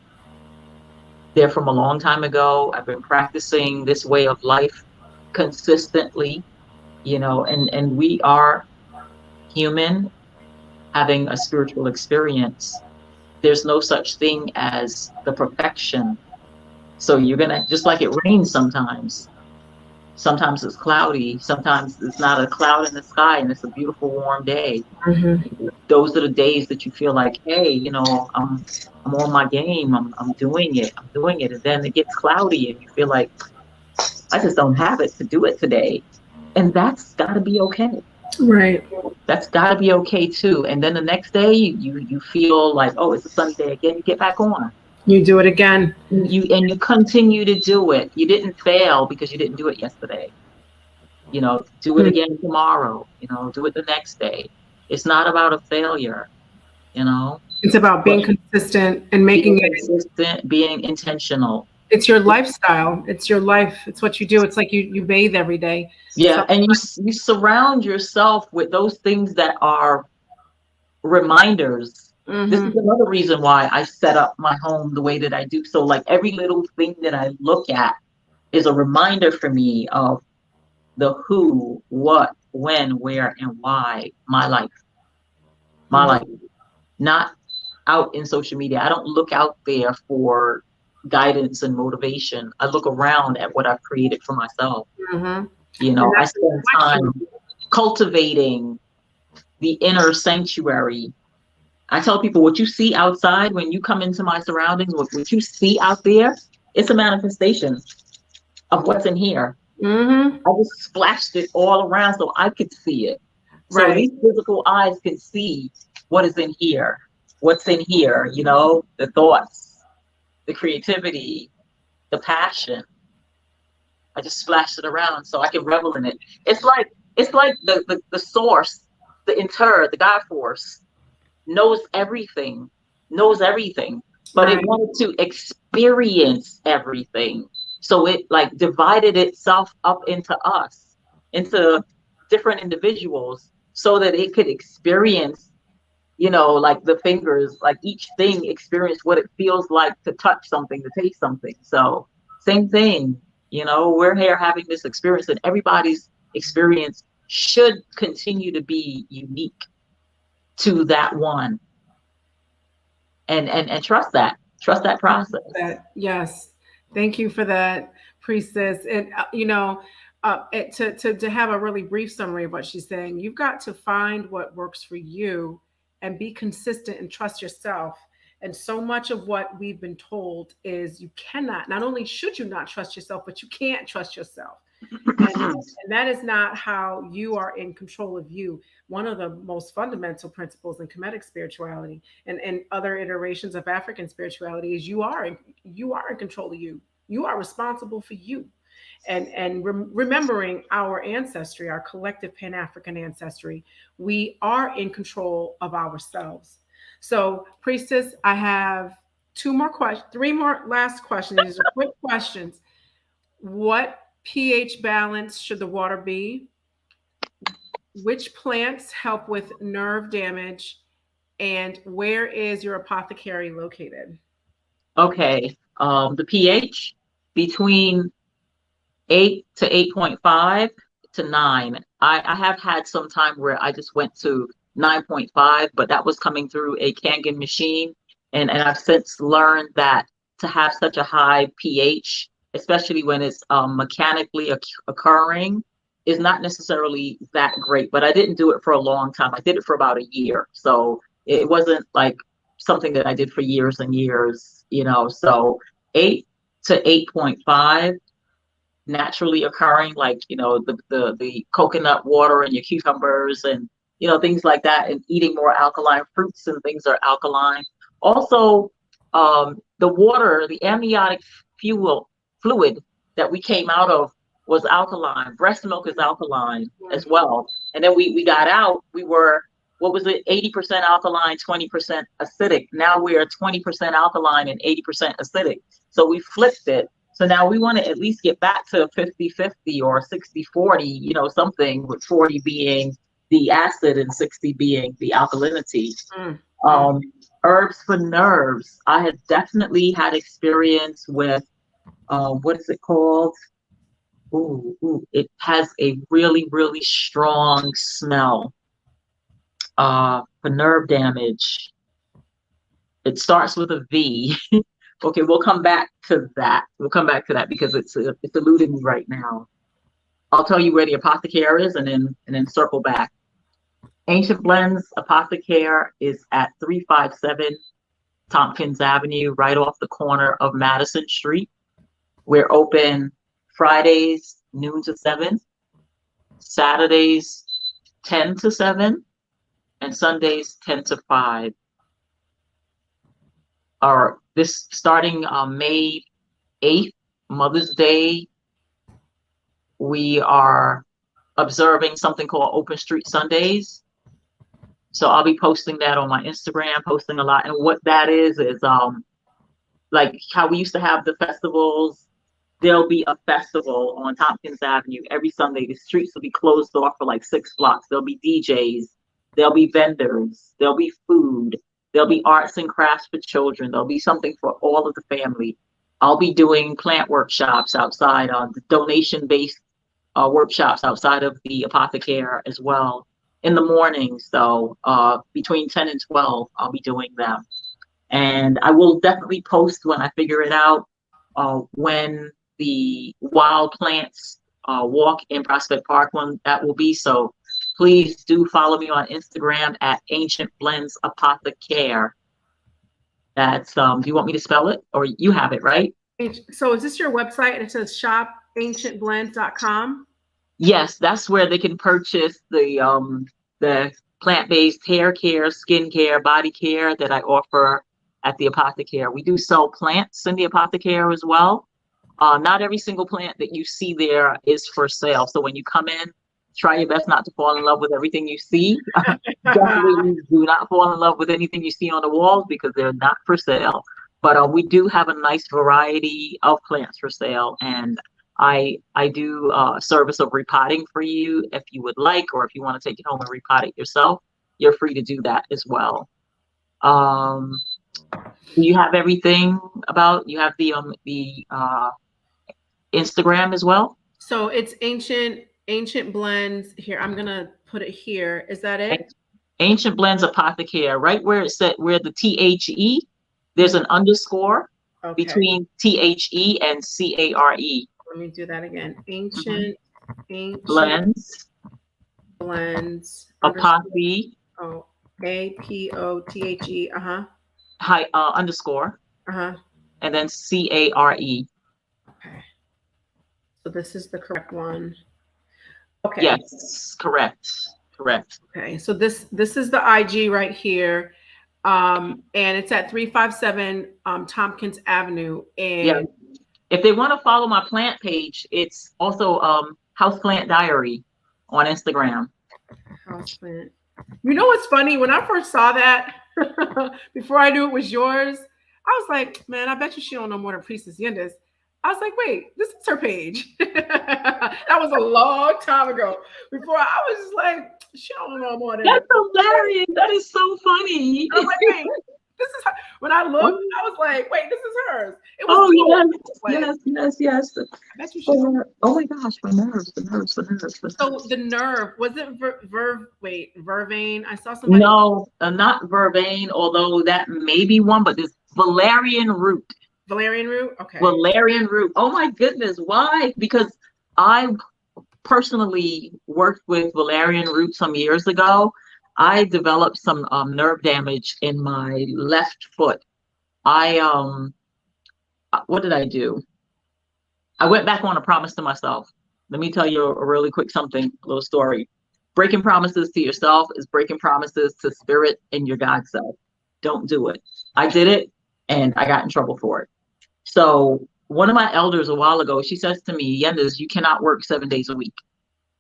they're from a long time ago. I've been practicing this way of life consistently, and we are human having a spiritual experience. There's no such thing as the perfection. So you're gonna, just like it rains sometimes. Sometimes it's cloudy. Sometimes it's not a cloud in the sky, and it's a beautiful warm day. Mm-hmm. Those are the days that you feel like, hey, I'm on my game. I'm doing it. I'm doing it, and then it gets cloudy, and you feel like I just don't have it to do it today, and that's got to be okay. Right. That's got to be okay too. And then the next day, you feel like, oh, it's a sunny day again. You get back on. You do it again. You continue to do it. You didn't fail because you didn't do it yesterday. Do it again tomorrow. Do it the next day. It's not about a failure. You know, It's about but being consistent and being making it. consistent, being intentional. It's your lifestyle. It's your life. It's what you do. It's like you bathe every day. Yeah, So. and you surround yourself with those things that are reminders. This Mm-hmm. is another reason why I set up my home the way that I do. So like every little thing that I look at is a reminder for me of the who, what, when, where, and why my Mm-hmm. life, not out in social media. I don't look out there for guidance and motivation. I look around at what I've created for myself. Mm-hmm. And I that's a spend reflection. time cultivating the inner sanctuary. I tell people what you see outside when you come into my surroundings, what you see out there, it's a manifestation of what's in here. Mm-hmm. I just splashed it all around so I could see it. So Right. these physical eyes can see what is in here, what's in here, the thoughts, the creativity, the passion. I just splashed it around so I can revel in it. It's like the source, the God force knows everything, but it Right. wanted to experience everything. So it like divided itself up into us, into different individuals, so that it could experience, like the fingers, like each thing experience what it feels like to touch something, to taste something. So same thing, we're here having this experience, and everybody's experience should continue to be unique to that one, and trust that process. Yes. Thank you for that, Priestess. And to have a really brief summary of what she's saying, you've got to find what works for you and be consistent and trust yourself. And so much of what we've been told is you cannot, not only should you not trust yourself, but you can't trust yourself. And that is not how you are in control of you. One of the most fundamental principles in Kemetic spirituality and other iterations of African spirituality is you are in control of you. You are responsible for you. And remembering our ancestry, our collective Pan African ancestry, we are in control of ourselves. So, Priestess, I have three more last questions. These are quick questions. What pH balance should the water be? Which plants help with nerve damage? And where is your apothecary located? Okay. the pH between 8 to 8.5 to 9. I have had some time where I just went to 9.5, but that was coming through a Kangen machine. And I've since learned that to have such a high pH, especially when it's mechanically occurring, is not necessarily that great. But I didn't do it for a long time. I did it for about a year. So it wasn't like something that I did for years and years, So 8 to 8.5 naturally occurring, like the coconut water and your cucumbers and things like that, and eating more alkaline fruits and things are alkaline. Also, the water, the amniotic fluid that we came out of was alkaline. Breast milk is alkaline as well. And then we got out, we were, what was it, 80% alkaline, 20% acidic. Now we are 20% alkaline and 80% acidic. So we flipped it. So now we want to at least get back to 50-50 or 60-40, something, with 40 being the acid and 60 being the alkalinity. Herbs for nerves. I have definitely had experience with, what is it called? It has a really, really strong smell for nerve damage. It starts with a V. Okay, we'll come back to that. Because it's eluding me right now. I'll tell you where the Apothecary is and then circle back. Ancient Blends Apothecary is at 357 Tompkins Avenue, right off the corner of Madison Street. We're open Fridays, noon to 7, Saturdays, 10 to 7, and Sundays, 10 to 5. This starting May 8th, Mother's Day, we are observing something called Open Street Sundays. So I'll be posting that on my Instagram, posting a lot. And what that is like how we used to have the festivals. There'll be a festival on Tompkins Avenue every Sunday. The streets will be closed off for like 6 blocks. There'll be DJs, there'll be vendors, there'll be food, there'll be arts and crafts for children. There'll be something for all of the family. I'll be doing plant workshops outside, donation-based workshops outside of the Apothecary as well in the morning. So between 10 and 12, I'll be doing them. And I will definitely post when I figure it out when the wild plants walk in Prospect Park, when that will be. So please do follow me on Instagram at Ancient Blends Apothecary. That's do you want me to spell it, or you have it, right? So is this your website? And it says shopancientblends.com. Yes, that's where they can purchase the plant-based hair care, skin care, body care that I offer at the Apothecary. We do sell plants in the Apothecary as well. Not every single plant that you see there is for sale. So when you come in, try your best not to fall in love with everything you see. Definitely do not fall in love with anything you see on the walls, because they're not for sale. But we do have a nice variety of plants for sale. And I do a service of repotting for you if you would like, or if you want to take it home and repot it yourself, you're free to do that as well. You have everything about, you have the Instagram as well. So it's Ancient Blends. Here, I'm gonna put it here. Is that it? Ancient Blends Apothecary, right where it said, where the THE, there's an underscore between THE and CARE. Let me do that again. Ancient Blends Apothe. Oh, APOTHE. Hi, underscore. And then CARE. Okay. So this is the correct one. Okay. Yes, correct. Okay. So this is the IG right here. And it's at 357 Tompkins Avenue. And yeah. If they want to follow my plant page, it's also Houseplant Diary on Instagram. Houseplant. You know what's funny? When I first saw that, before I knew it was yours, I was like, man, I bet you she don't know more than Priestess Yendys. I was like, wait, this is her page. That was a long time ago. Before I was just like, she don't know more than. That's hilarious. That is so funny. I was like, wait, This is her. When I looked, Oh, I was like, wait, this is hers. It was oh cool. yes, Like, yes. I bet you she's. Oh my gosh, my nerves. So the nerve was it vervain? I saw somebody No, not vervain, although that may be one, but this valerian root. valerian root. Okay. Valerian root. Oh my goodness, why? Because I personally worked with valerian root some years ago. I developed some nerve damage in my left foot. I what did I do? I went back on a promise to myself. Let me tell you a really quick something, a little story. Breaking promises to yourself is breaking promises to spirit and your God self. Don't do it. I did it and I got in trouble for it. So one of my elders a while ago, she says to me, Yendys, you cannot work 7 days a week.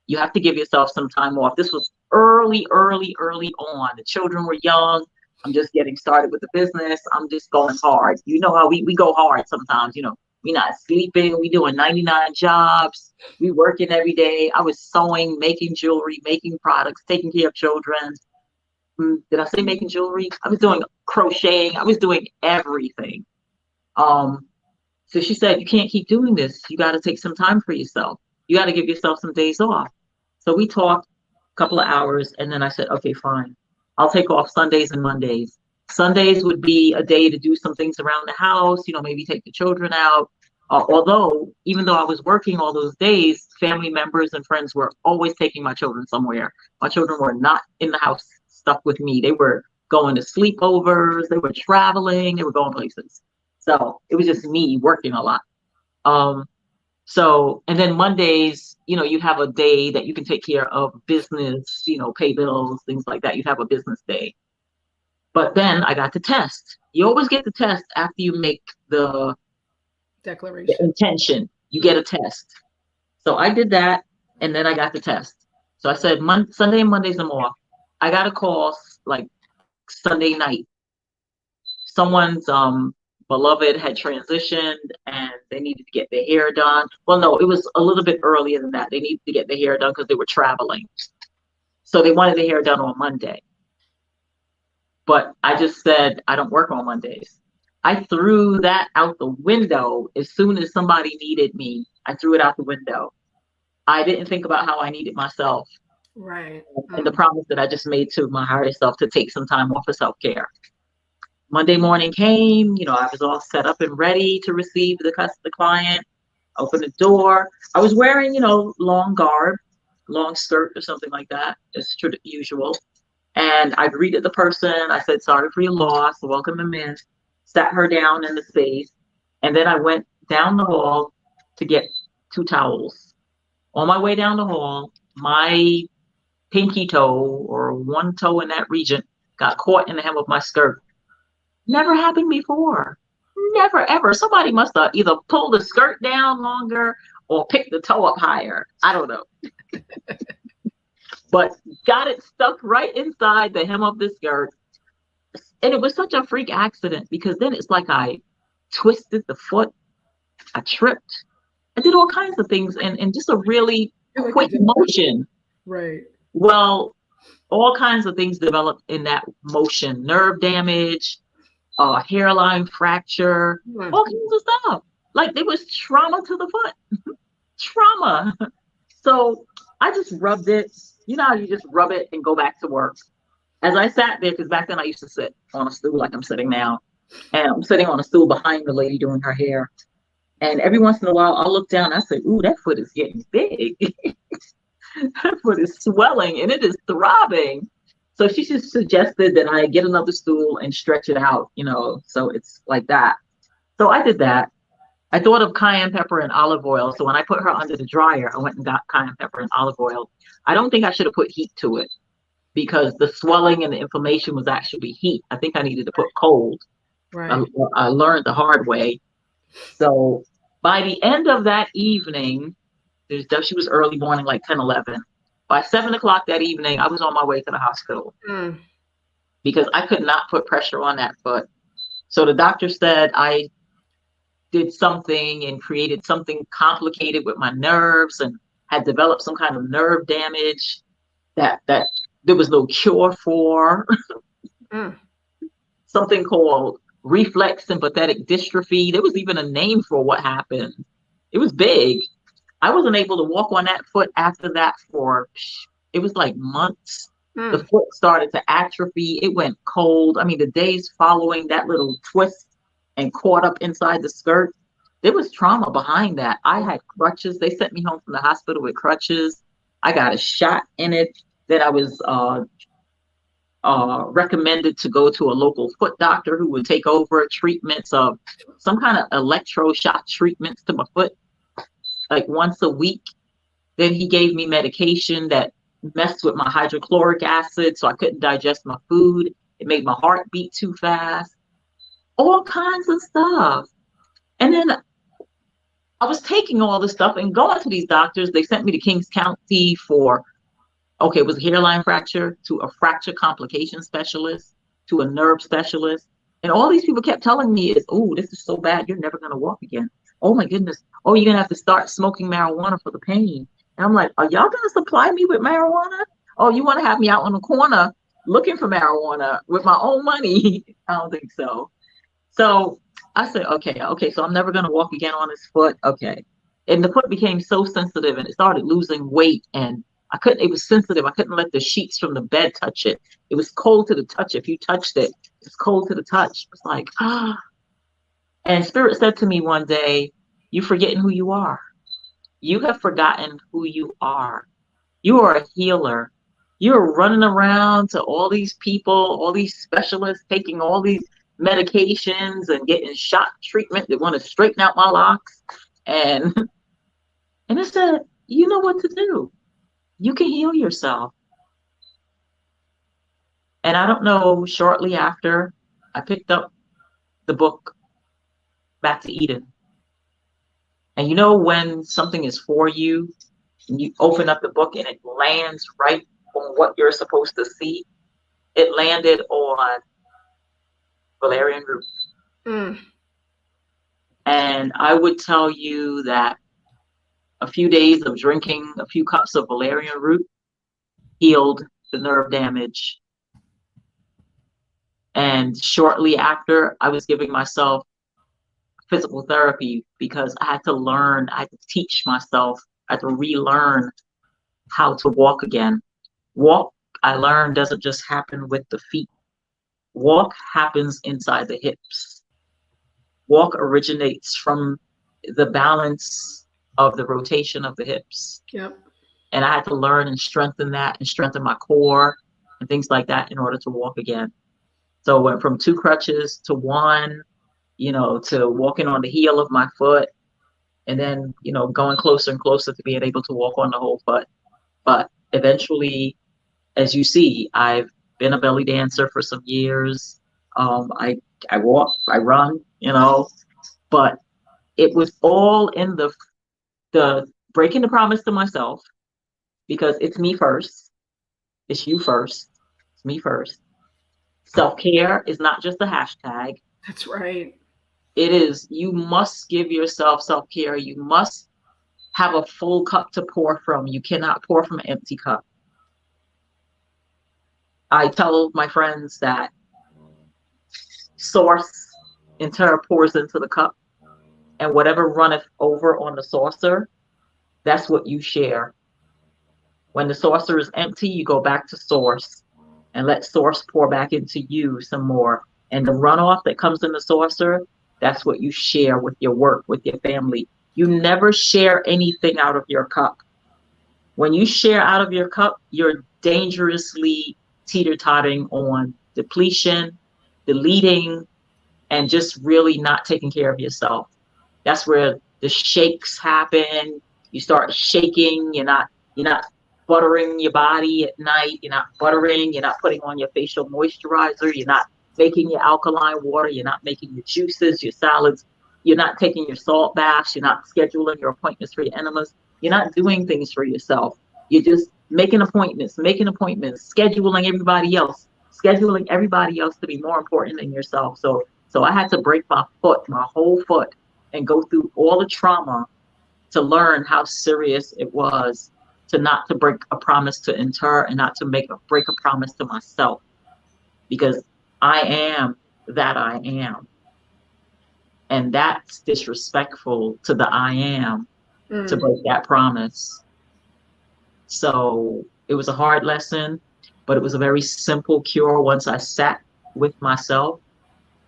You have to give yourself some time off. This was early on. The children were young. I'm just getting started with the business. I'm just going hard. You know how we go hard sometimes, we're not sleeping. We doing 99 jobs. We working every day. I was sewing, making jewelry, making products, taking care of children. Did I say making jewelry? I was doing crocheting. I was doing everything. So she said, you can't keep doing this. You got to take some time for yourself. You got to give yourself some days off. So we talked a couple of hours and then I said, okay, fine. I'll take off Sundays and Mondays. Sundays would be a day to do some things around the house, maybe take the children out. Although, even though I was working all those days, family members and friends were always taking my children somewhere. My children were not in the house stuck with me. They were going to sleepovers. They were traveling. They were going places. So it was just me working a lot. And then Mondays, you have a day that you can take care of business, pay bills, things like that. You have a business day. But then I got the test. You always get the test after you make the declaration. The intention. You get a test. So I did that and then I got the test. So I said Sunday and Mondays I'm off. I got a call like Sunday night. Someone's beloved had transitioned and they needed to get their hair done. Well, no, it was a little bit earlier than that. They needed to get their hair done because they were traveling. So they wanted their hair done on Monday. But I just said, I don't work on Mondays. I threw that out the window as soon as somebody needed me. I threw it out the window. I didn't think about how I needed myself. Right. And the promise that I just made to my higher self to take some time off for self-care. Monday morning came, I was all set up and ready to receive the client, open the door. I was wearing, long garb, long skirt or something like that, as usual. And I greeted the person. I said, sorry for your loss. Welcome them in. Sat her down in the space. And then I went down the hall to get 2 towels. On my way down the hall, my pinky toe or one toe in that region got caught in the hem of my skirt. Never happened before. Never, ever. Somebody must have either pulled the skirt down longer or picked the toe up higher. I don't know. But got it stuck right inside the hem of the skirt. And it was such a freak accident because then it's like I twisted the foot. I tripped. I did all kinds of things and just a really quick motion. Right. Well, all kinds of things developed in that motion. Nerve damage, hairline fracture, all kinds of stuff. Like there was trauma to the foot. Trauma. So I just rubbed it. You know how you just rub it and go back to work. As I sat there, because back then I used to sit on a stool like I'm sitting now. And I'm sitting on a stool behind the lady doing her hair. And every once in a while, I'll look down and I say, ooh, that foot is getting big. That foot is swelling and it is throbbing. So she just suggested that I get another stool and stretch it out, so it's like that. So I did that. I thought of cayenne pepper and olive oil. So when I put her under the dryer, I went and got cayenne pepper and olive oil. I don't think I should have put heat to it because the swelling and the inflammation was actually heat. I think I needed to put cold. Right. I learned the hard way. So by the end of that evening, she was early morning, like 10, 11. By 7 o'clock that evening, I was on my way to the hospital because I could not put pressure on that foot. So the doctor said I did something and created something complicated with my nerves and had developed some kind of nerve damage that there was no cure for. something called reflex sympathetic dystrophy. There was even a name for what happened. It was big. I wasn't able to walk on that foot after that for, it was like months. The foot started to atrophy. It went cold. I mean, the days following that little twist and caught up inside the skirt, there was trauma behind that. I had crutches. They sent me home from the hospital with crutches. I got a shot in it. Then I was recommended to go to a local foot doctor who would take over treatments of some kind of electroshock treatments to my foot, like once a week. Then he gave me medication that messed with my hydrochloric acid, so I couldn't digest my food. It made my heart beat too fast. All kinds of stuff. And then I was taking all this stuff and going to these doctors. They sent me to Kings County for, okay, it was a hairline fracture, to a fracture complication specialist, to a nerve specialist. And all these people kept telling me is, oh, this is so bad, you're never going to walk again. Oh my goodness. Oh, you're going to have to start smoking marijuana for the pain. And I'm like, are y'all going to supply me with marijuana? Oh, you want to have me out on the corner looking for marijuana with my own money? I don't think so. So I said, okay, so I'm never going to walk again on this foot. Okay. And the foot became so sensitive and it started losing weight, and it was sensitive. I couldn't let the sheets from the bed touch it. It was cold to the touch. If you touched it, it's cold to the touch. It's like, ah. And Spirit said to me one day, you're forgetting who you are. You have forgotten who you are. You are a healer. You're running around to all these people, all these specialists, taking all these medications and getting shot treatment that want to straighten out my locks. And it said, you know what to do. You can heal yourself. And I don't know, shortly after, I picked up the book, Back to Eden. And you know when something is for you, and you open up the book and it lands right on what you're supposed to see? It landed on valerian root. And I would tell you that a few days of drinking a few cups of valerian root healed the nerve damage. And shortly after, I was giving myself physical therapy because I had to teach myself, I had to relearn how to walk again. Walk, I learned, doesn't just happen with the feet. Walk happens inside the hips. Walk originates from the balance of the rotation of the hips. Yep. And I had to learn and strengthen that and strengthen my core and things like that in order to walk again. So I went from 2 crutches to 1, to walking on the heel of my foot, and then, going closer and closer to being able to walk on the whole foot. But eventually, as you see, I've been a belly dancer for some years. I walk, I run, but it was all in the breaking the promise to myself, because it's me first. It's you first. It's me first. Self-care is not just a hashtag. That's right. It is, you must give yourself self-care. You must have a full cup to pour from. You cannot pour from an empty cup. I tell my friends that source in turn pours into the cup, and whatever runneth over on the saucer, that's what you share. When the saucer is empty, you go back to source and let source pour back into you some more. And the runoff that comes in the saucer, that's what you share with your work, with your family. You never share anything out of your cup. When you share out of your cup, you're dangerously teeter-tottering on depletion, deleting, and just really not taking care of yourself. That's where the shakes happen. You start shaking. You're not buttering your body at night. You're not buttering. You're not putting on your facial moisturizer. You're not making your alkaline water. You're not making your juices, your salads. You're not taking your salt baths. You're not scheduling your appointments for your enemas. You're not doing things for yourself. You're just making appointments, scheduling everybody else to be more important than yourself. So I had to break my whole foot, and go through all the trauma to learn how serious it was not to break a promise to inter, and not to break a promise to myself, because I am that I am. And that's disrespectful to the I am to break that promise. So it was a hard lesson, but it was a very simple cure once I sat with myself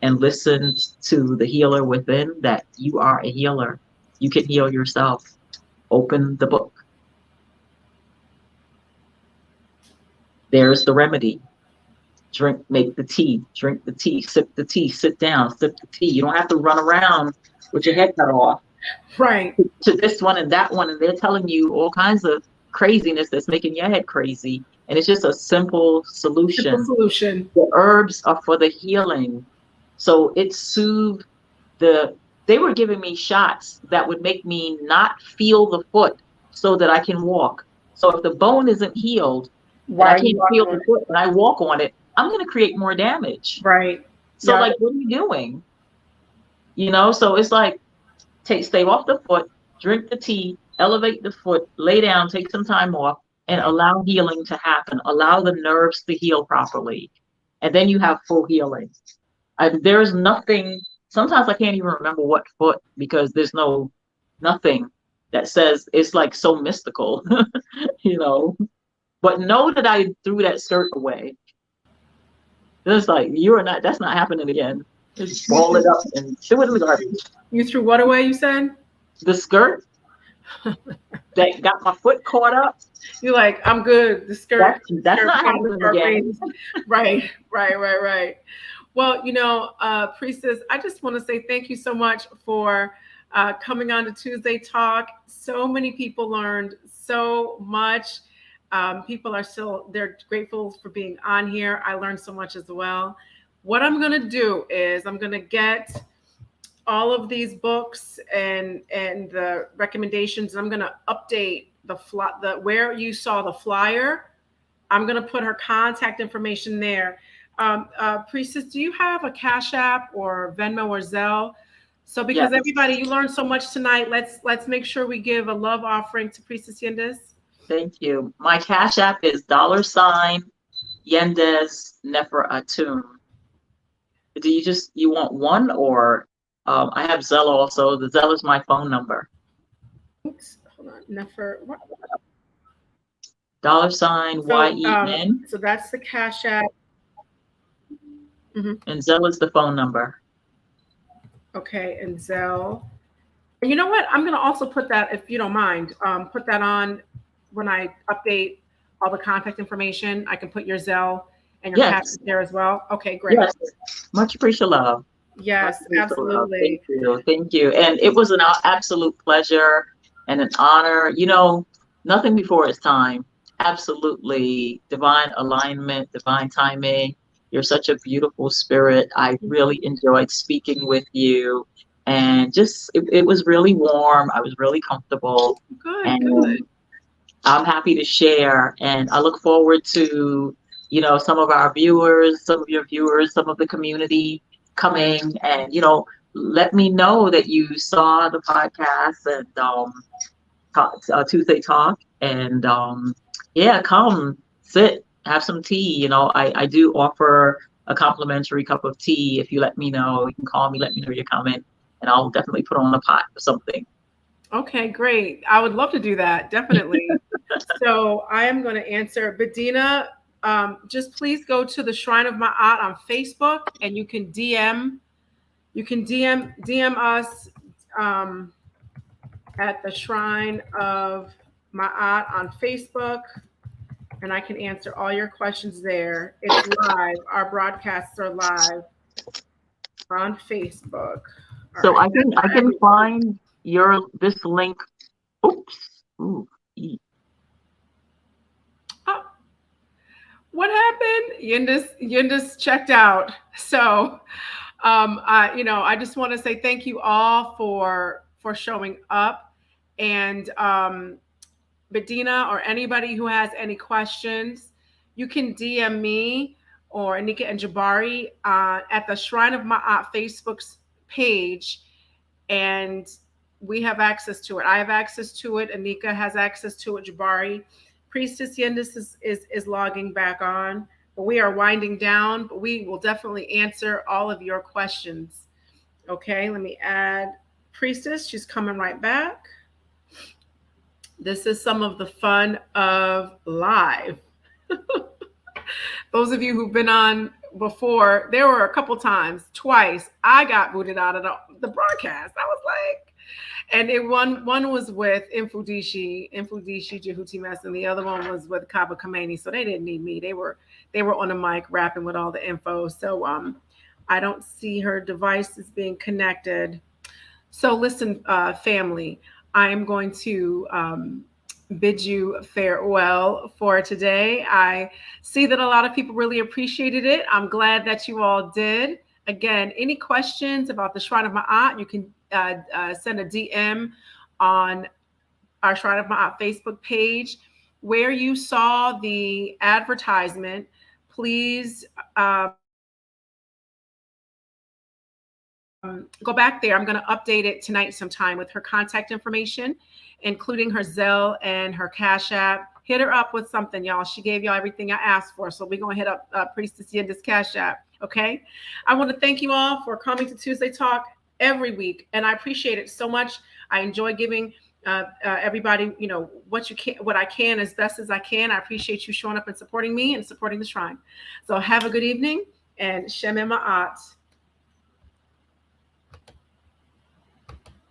and listened to the healer within, that you are a healer. You can heal yourself. Open the book. There's the remedy. Make the tea, drink the tea, sip the tea, sit down, sip the tea. You don't have to run around with your head cut off. Right. To this one and that one, and they're telling you all kinds of craziness that's making your head crazy. And it's just a simple solution. Simple solution. The herbs are for the healing. So it soothed they were giving me shots that would make me not feel the foot so that I can walk. So if the bone isn't healed, and I can't feel the foot and I walk on it, I'm going to create more damage. Right. So like, what are you doing? You know, so it's like, stay off the foot, drink the tea, elevate the foot, lay down, take some time off, and allow healing to happen. Allow the nerves to heal properly. And then you have full healing. There's nothing, sometimes I can't even remember what foot, because there's nothing that says, it's like so mystical, you know. But know that I threw that skirt away. It's like, that's not happening again. Just ball it up and throw it in the garbage. You threw what away, you said? The skirt that got my foot caught up. You're like, I'm good. The skirt. That's not happening again. Right. Well, Priestess, I just want to say thank you so much for coming on to Tuesday Talk. So many people learned so much. People they're grateful for being on here. I learned so much as well. What I'm going to do is I'm going to get all of these books and the recommendations. I'm going to update the where you saw the flyer. I'm going to put her contact information there. Priestess, do you have a Cash App or Venmo or Zelle? So because everybody, you learned so much tonight, let's make sure we give a love offering to Priestess Yendys. Thank you. My Cash App is $Yendys Nefer Atum. Do you want one, or I have Zelle also. The Zelle is my phone number. Oops, hold on. Nefer. What? $YEN. So that's the Cash App. Mm-hmm. And Zelle is the phone number. Okay, and Zelle. And you know what? I'm going to also put that, if you don't mind, put that on when I update all the contact information. I can put your Zelle and your Cash there as well. Okay, great. Yes, much appreciate love. Yes, absolutely. Thank you. And it was an absolute pleasure and an honor. You know, nothing before its time. Absolutely divine alignment, divine timing. You're such a beautiful spirit. I really enjoyed speaking with you. And just, it was really warm. I was really comfortable. Good. I'm happy to share. And I look forward to, some of our viewers, some of your viewers, some of the community coming and, let me know that you saw the podcast and Tuesday Talk. And come sit, have some tea. I do offer a complimentary cup of tea. If you let me know, you can call me, let me know you're coming, and I'll definitely put on a pot or something. Okay, great. I would love to do that. Definitely. So I am going to answer. Bedina, just please go to the Shrine of Ma'at on Facebook, and you can DM us at the Shrine of Ma'at on Facebook, and I can answer all your questions there. It's live. Our broadcasts are live on Facebook. So I can find this link. Oops. Ooh. Oh, what happened? Yendys checked out. So I just want to say thank you all for showing up. And Bedina or anybody who has any questions, you can DM me or Anika and Jabari at the Shrine of Ma'at Facebook page, and we have access to it. I have access to it. Anika has access to it. Jabari. Priestess Yendys is logging back on. We are winding down, but we will definitely answer all of your questions. Okay, let me add Priestess. She's coming right back. This is some of the fun of live. Those of you who've been on before, there were a couple times, twice, I got booted out of the broadcast. I was like, and one was with Infudishi Jehuti Mess, and the other one was with Kaba Kameni. So they didn't need me. They were on the mic rapping with all the info. So I don't see her devices being connected. So listen, family, I am going to bid you farewell for today. I see that a lot of people really appreciated it. I'm glad that you all did. Again, any questions about the Shrine of Ma'at, you can send a DM on our Shrine of Ma'at Facebook page. Where you saw the advertisement, please go back there. I'm going to update it tonight sometime with her contact information, including her Zelle and her Cash App. Hit her up with something, y'all. She gave y'all everything I asked for. So we're going to hit up Priestess Yendys Cash App. Okay. I want to thank you all for coming to Tuesday Talk every week. And I appreciate it so much. I enjoy giving everybody, what I can as best as I can. I appreciate you showing up and supporting me and supporting the Shrine. So have a good evening and Shem Ma'at.